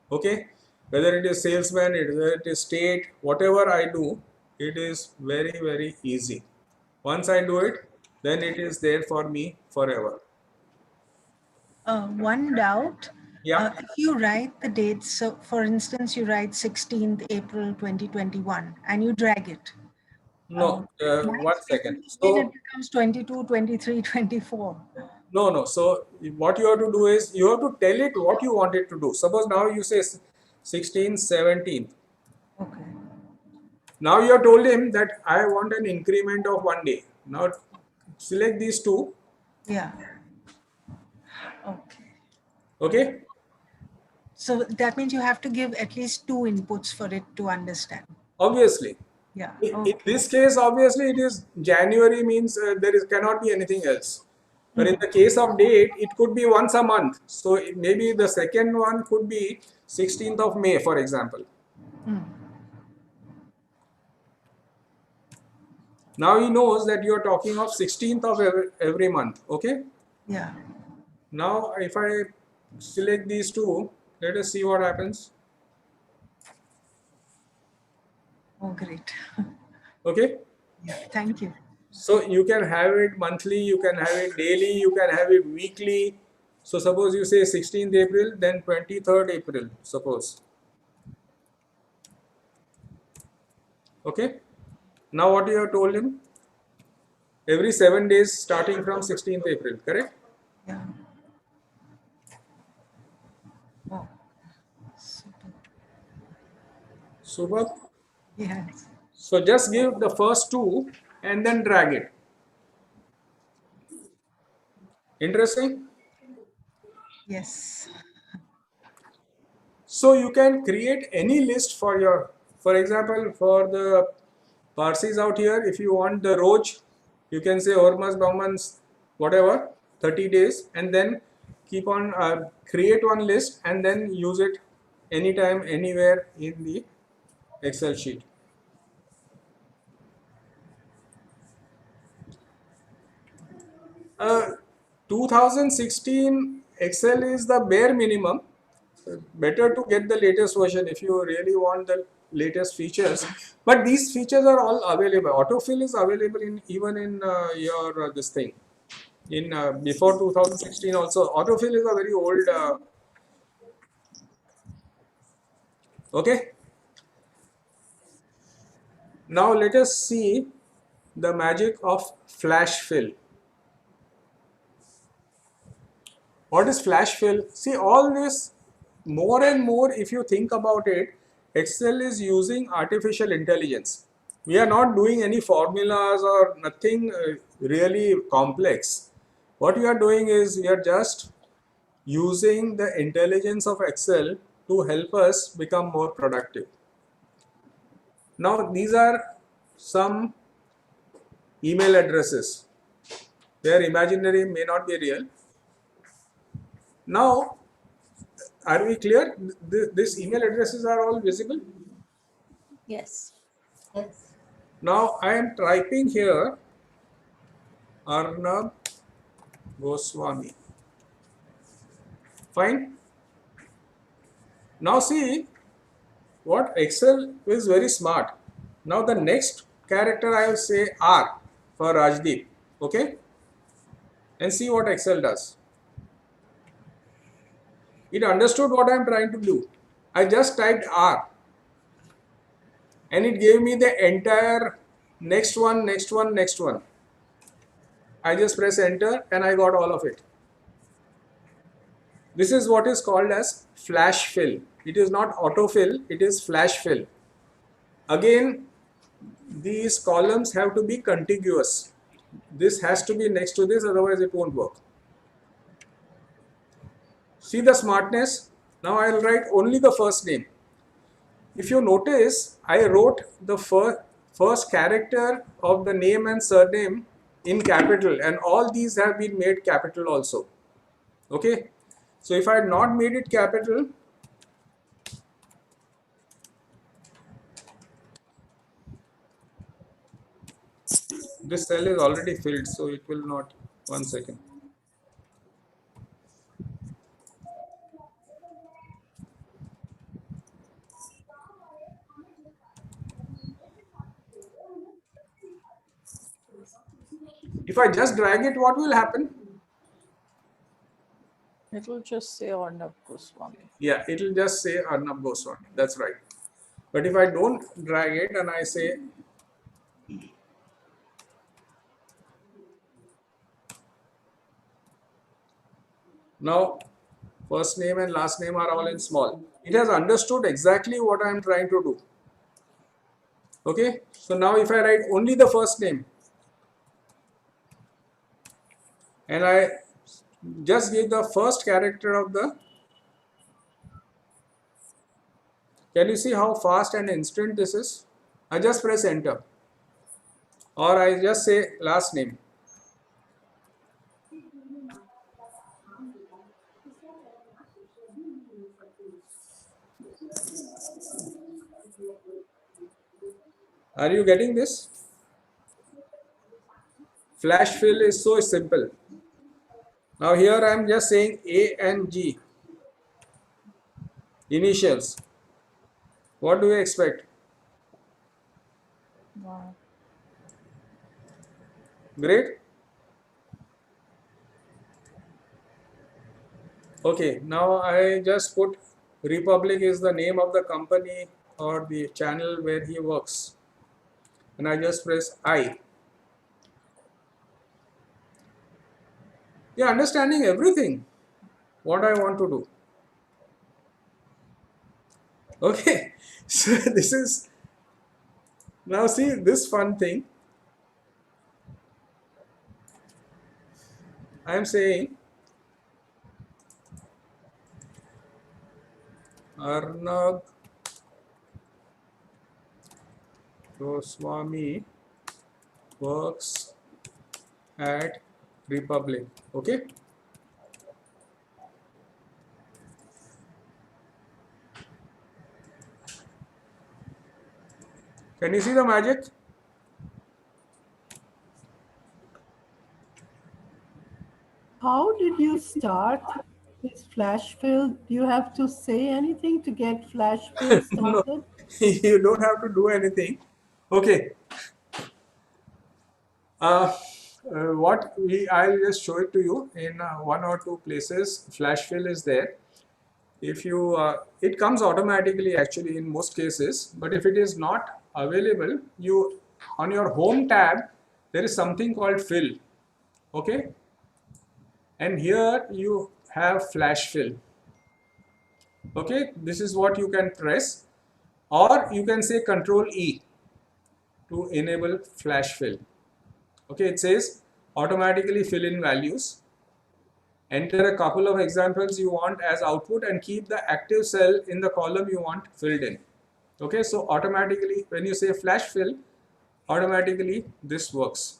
Okay, whether it is salesman, whether it is state, whatever I do, it is very, very easy. Once I do it, then it is there for me forever. One doubt. Yeah. If you write the dates, so for instance, you write 16th April 2021 and you drag it. No, one second. Then So it becomes 22, 23, 24. no. So what you have to do is you have to tell it what you want it to do. Suppose now you say 16th, 17th. Okay. Now you have told him that I want an increment of 1 day. Now select these two. Yeah. Okay. Okay. So that means you have to give at least 2 inputs for it to understand. Obviously. Yeah. In this case, obviously, it is January means cannot be anything else. But in the case of date, it could be once a month. So maybe the second one could be 16th of May, for example. Now he knows that you are talking of 16th of every month. Okay. Yeah. Now if I select these two, let us see what happens. Oh, great. Okay. Yeah. Thank you. So you can have it monthly, you can have it daily, you can have it weekly. So suppose you say 16th April, then 23rd April, suppose. Okay. Now what you have told him? Every 7 days starting from 16th April, correct? Yeah. Oh, super. Superb. Yes. So just give the first two and then drag it. Interesting. Yes. So you can create any list for your, for example, for the Parsis out here, if you want the Roj, you can say Hormas, Brahmans, whatever, 30 days, and then keep on create one list and then use it anytime, anywhere in the Excel sheet. 2016 Excel is the bare minimum. Better to get the latest version if you really want the latest features. But these features are all available. Autofill is available in even in your this thing. In before 2016 also. Autofill is a very old. Okay. Now let us see the magic of flash fill. What is flash fill? See, all this more and more, if you think about it, Excel is using artificial intelligence. We are not doing any formulas or nothing really complex. What you are doing is you are just using the intelligence of Excel to help us become more productive. Now, these are some email addresses. They are imaginary, may not be real. Now, are we clear? These email addresses are all visible. Yes. Yes. Now I am typing here Arnab Goswami. Fine. Now see what Excel is very smart. Now the next character I will say R for Rajdeep. Okay. And see what Excel does. It understood what I am trying to do. I just typed R and it gave me the entire next one, next one, next one. I just press enter and I got all of it. This is what is called as flash fill. It is not autofill, it is flash fill. Again, these columns have to be contiguous. This has to be next to this, otherwise it won't work. See the smartness? Now I will write only the first name. If you notice, I wrote the first character of the name and surname in capital, and all these have been made capital also. Okay? So if I had not made it capital, this cell is already filled, so it will not. 1 second. If I just drag it, what will happen? It will just say Arnab Goswami. Yeah, it will just say Arnab Goswami. That's right. But if I don't drag it and I say now first name and last name are all in small, it has understood exactly what I am trying to do. Okay, so now if I write only the first name and I just give the first character of the, can you see how fast and instant this is? I just press enter or I just say last name. Are you getting this? Flash fill is so simple. Now here I am just saying A and G, initials. What do you expect? Wow. Great. Okay, now I just put Republic is the name of the company or the channel where he works, and I just press I. You're understanding everything what I want to do. Okay, so this is, now see this fun thing. I am saying Arnab Goswami works at Republic. Okay. Can you see the magic? How did you start this flash fill? Do you have to say anything to get flash fill No, started? you don't have to do anything. Okay. What I'll just show it to you in one or two places. Flash fill is there. If you it comes automatically actually in most cases, but if it is not available, you on your home tab there is something called fill. Okay, and here you have flash fill. Okay, this is what you can press, or you can say Control E to enable flash fill. Okay, it says automatically fill in values. Enter a couple of examples you want as output and keep the active cell in the column you want filled in. Okay, so automatically when you say flash fill, automatically this works.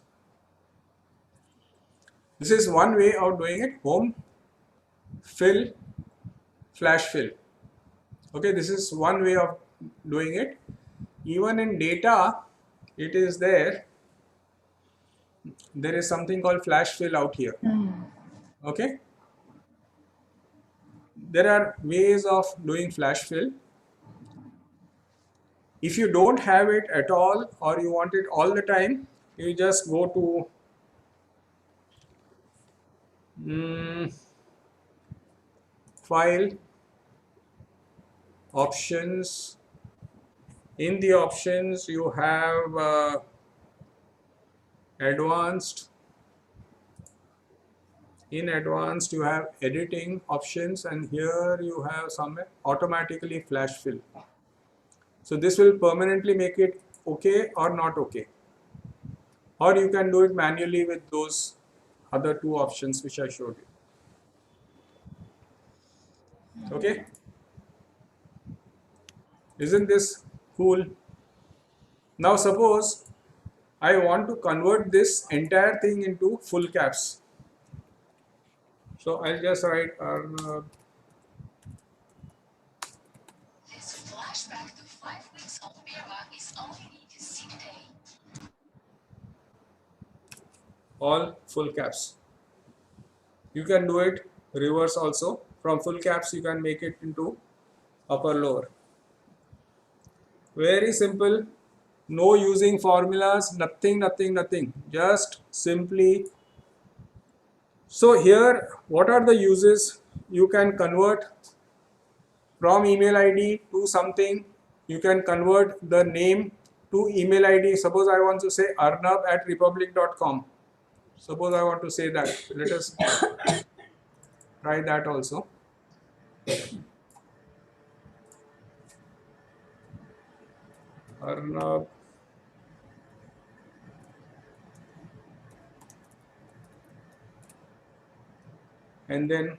This is one way of doing it. Home, fill, flash fill. Okay, this is one way of doing it. Even in data, it is there. There is something called flash fill out here. Okay, there are ways of doing flash fill. If you don't have it at all or you want it all the time, you just go to File, Options. In the options you have Advanced. In Advanced you have Editing options, and here you have some automatically flash fill. So this will permanently make it okay or not okay. Or you can do it manually with those other two options which I showed you. Okay? Isn't this cool? Now suppose I want to convert this entire thing into full caps. So I'll just write This flashback to 5 weeks of Mira is only the sick day. all full caps. You can do it reverse also. From full caps you can make it into upper lower. Very simple. No using formulas, nothing. Just simply. So here, what are the uses? You can convert from email ID to something. You can convert the name to email ID. Suppose I want to say arnab@republic.com. Suppose I want to say that. Let us try that also. Arnab and then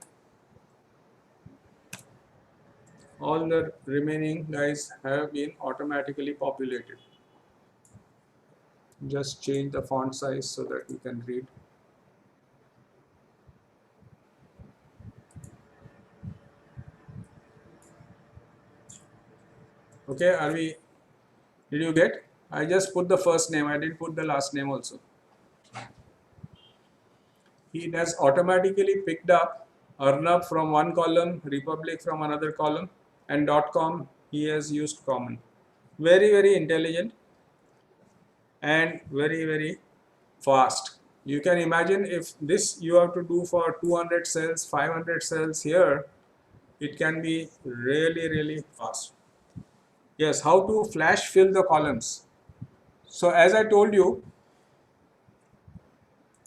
all the remaining guys have been automatically populated. Just change the font size so that you can read. Okay, are we, did you get? I just put the first name, I didn't put the last name also. it has automatically picked up Arnab from one column, Republic from another column, and .com he has used common. Very, very intelligent and very, very fast. You can imagine if this you have to do for 200 cells, 500 cells here, it can be really, really fast. Yes, how to flash fill the columns. So as I told you,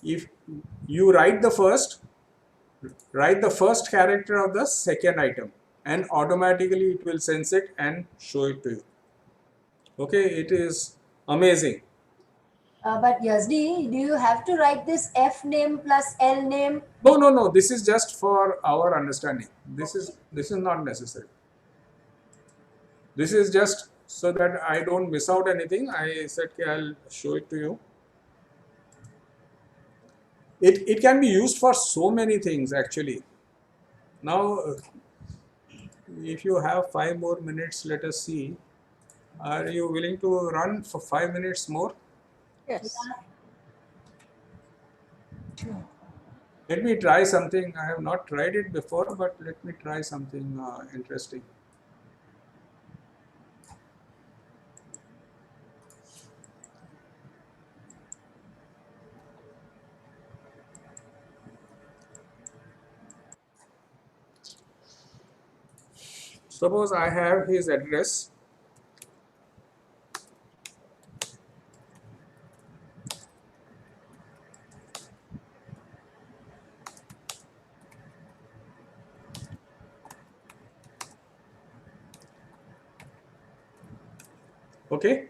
if you write the first character of the second item and automatically it will sense it and show it to you. Okay, it is amazing. But Yazdi, do you have to write this F name plus L name? No. This is just for our understanding. This is not necessary. This is just so that I don't miss out anything. I said, okay, I'll show it to you. It can be used for so many things actually. Now, if you have 5 more minutes, let us see. Are you willing to run for 5 minutes more? Yes. Sure. Let me try something. I have not tried it before, but let me try something interesting. Suppose I have his address. Okay.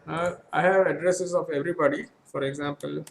I have addresses of everybody. For example,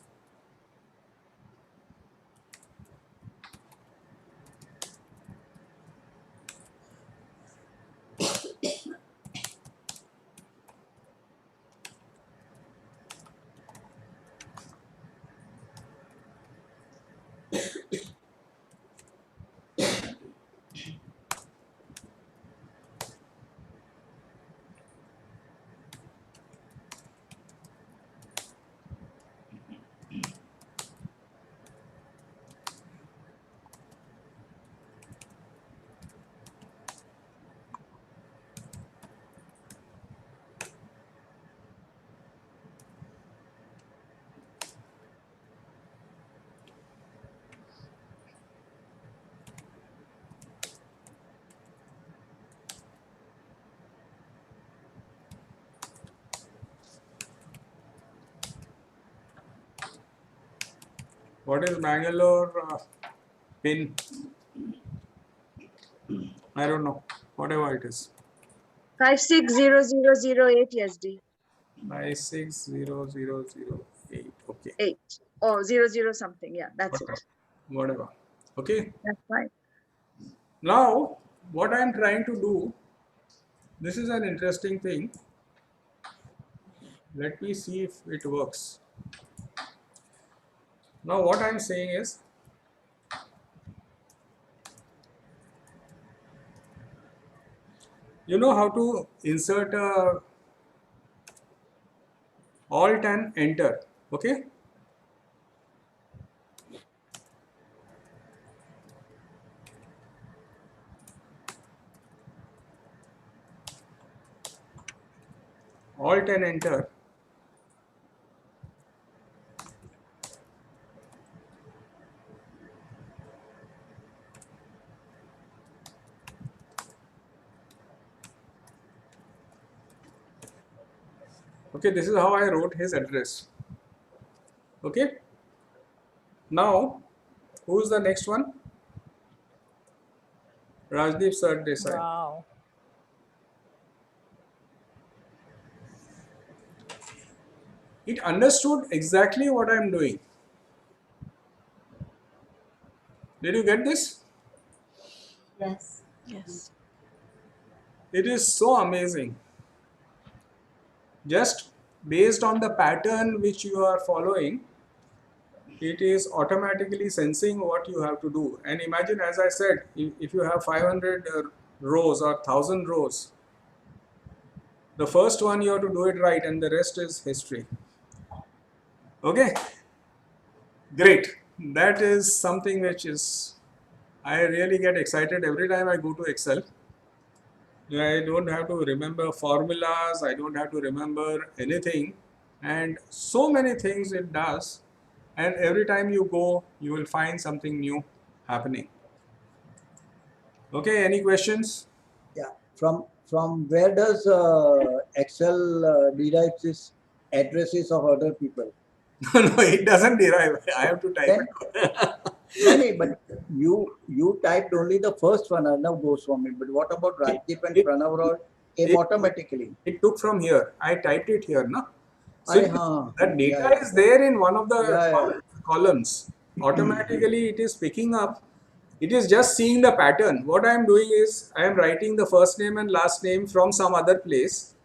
what is Bangalore pin? I don't know. Whatever it is. 560008 SD. 560008. Okay. 8 or 00 something. Yeah, that's it. Whatever. Okay. That's fine. Now, what I am trying to do, this is an interesting thing. Let me see if it works. Now, what I am saying is, you know how to insert a Alt and Enter. Okay. Alt and Enter. Okay, this is how I wrote his address. Okay. Now, who's the next one? Rajdeep Sardesai. Wow. It understood exactly what I am doing. Did you get this? Yes. Yes. It is so amazing. Just based on the pattern which you are following, it is automatically sensing what you have to do. And imagine, as I said, if you have 500 rows or 1000 rows, the first one you have to do it right and the rest is history. Okay. Great. That is something which is, I really get excited every time I go to Excel. I don't have to remember formulas, I don't have to remember anything, and so many things it does. And every time you go, you will find something new happening. Okay, any questions? Yeah. From where does Excel derive its addresses of other people? No, it doesn't derive. I have to type Then, it. no, but you typed only the first one, Arnav Goswami. But what about Rajdeep and it- Pranav Roy? Came it- automatically. It took from here. I typed it here, no? So that data yeah. is there in one of the Yeah. columns. Automatically, it is picking up. It is just seeing the pattern. What I am doing is I am writing the first name and last name from some other place,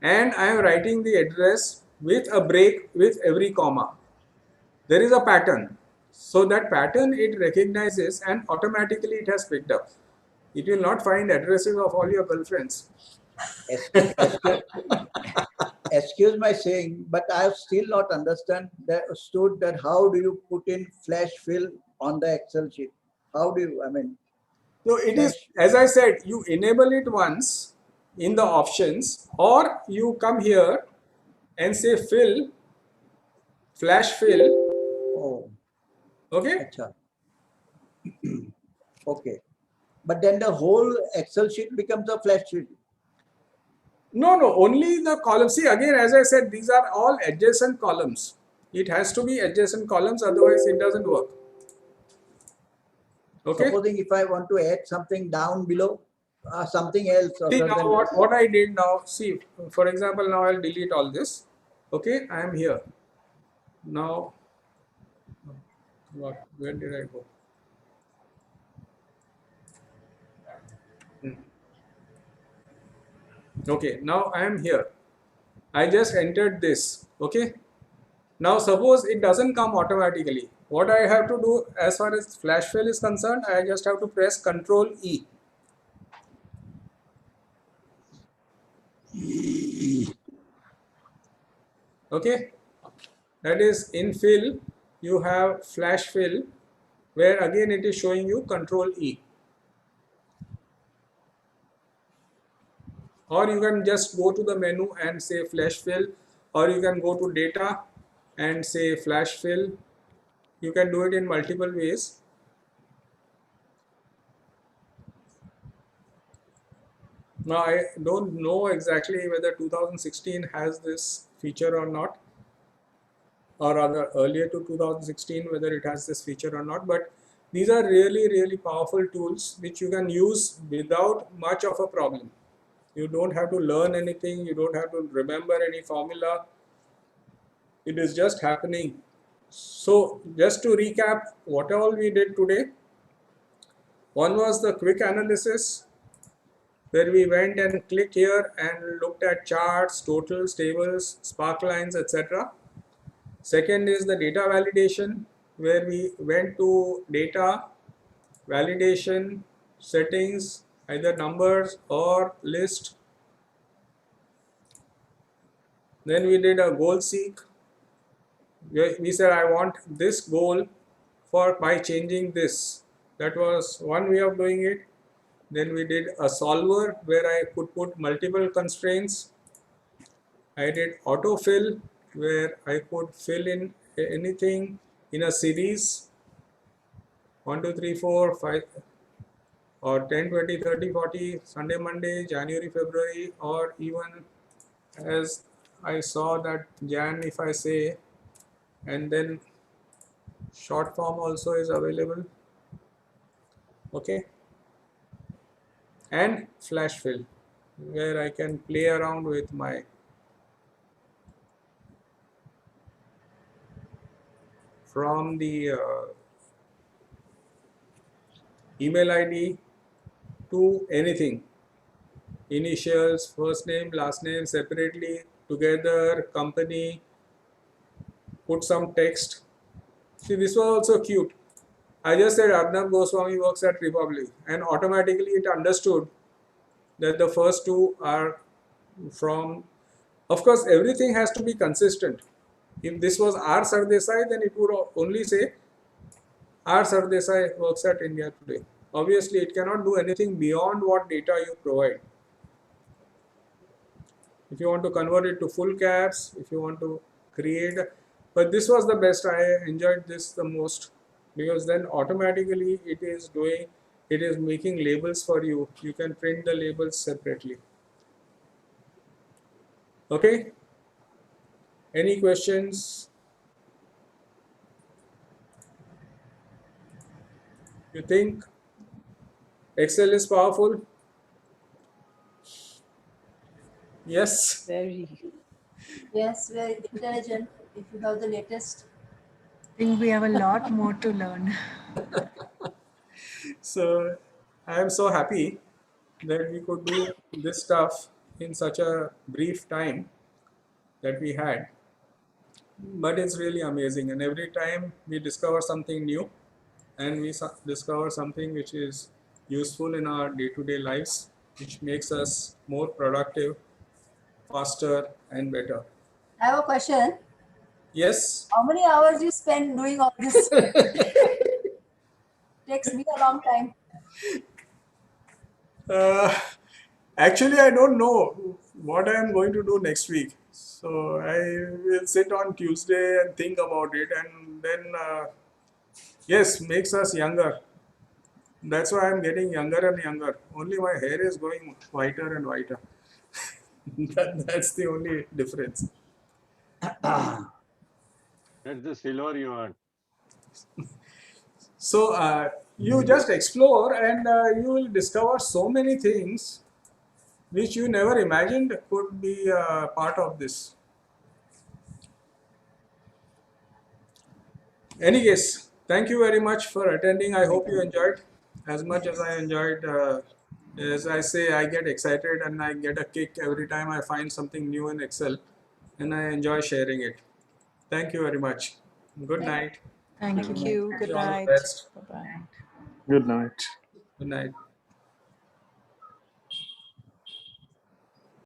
and I am writing the address with a break with every comma. There is a pattern. So that pattern it recognizes and automatically it has picked up. It will not find addresses of all your girlfriends. Excuse my saying, but I have still not understood that how do you put in flash fill on the Excel sheet? How do you, I mean, So it is, as I said, you enable it once in the options, or you come here and say fill, flash fill. oh, Okay. acha. Okay. But then the whole Excel sheet becomes a flash sheet. No, only the columns. See, again, as I said, these are all adjacent columns. It has to be adjacent columns, otherwise it doesn't work. Okay. Supposing if I want to add something down below, something else. See other now than what I did now, see, for example, now I'll delete all this. Okay, I am here. Now, where did I go? Okay, now I am here. I just entered this. Okay. Now suppose it doesn't come automatically. What I have to do as far as flash fill is concerned, I just have to press Control E. Okay. That is in fill, you have flash fill, where again it is showing you Control E. Or you can just go to the menu and say flash fill, or you can go to data and say flash fill. You can do it in multiple ways. Now I don't know exactly whether 2016 has this feature or not, or rather earlier to 2016 whether it has this feature or not, but these are really powerful tools which you can use without much of a problem. You don't have to learn anything, you don't have to remember any formula. It is just happening. So just to recap what all we did today, one was the quick analysis, where we went and clicked here and looked at charts, totals, tables, spark lines, etc. Second is the data validation, where we went to data, validation, settings, either numbers or list. Then we did a goal seek. We said I want this goal by changing this. That was one way of doing it. Then we did a solver where I could put multiple constraints. I did autofill where I could fill in anything in a series 1, 2, 3, 4, 5 or 10, 20, 30, 40, Sunday, Monday, January, February, or even as I saw that Jan, if I say, and then short form also is available. Okay. And flash fill where I can play around with my from the email ID to anything, initials, first name, last name, separately, together, company, put some text. See, this was also cute. I just said Arnab Goswami works at Republic, and automatically it understood that the first two are from, of course everything has to be consistent. If this was R. Sardesai, then it would only say R. Sardesai works at India Today. Obviously, it cannot do anything beyond what data you provide. If you want to convert it to full caps, if you want to create, but this was the best. I enjoyed this the most because then automatically it is making labels for you. You can print the labels separately. Okay. Any questions? You think Excel is powerful? Yes. Very. Yes, very intelligent. If you have the latest. I think we have a lot more to learn. So I am so happy that we could do this stuff in such a brief time that we had. But it's really amazing, and every time we discover something new and we discover something which is useful in our day-to-day lives, which makes us more productive, faster and better. I have a question. Yes. How many hours you spend doing all this? Takes me a long time. Actually, I don't know what I am going to do next week. So I will sit on Tuesday and think about it, and then yes, makes us younger. That's why I'm getting younger and younger. Only my hair is going whiter and whiter. That's the only difference. That's the silver you want. So you just explore and you will discover so many things which you never imagined could be part of this. Any case, thank you very much for attending. I hope you enjoyed as much as I enjoyed. As I say, I get excited and I get a kick every time I find something new in Excel, and I enjoy sharing it. Thank you very much. Good night. Thank Thank you. you. Good Wish you all the night. best. Bye-bye. Good night. Good night.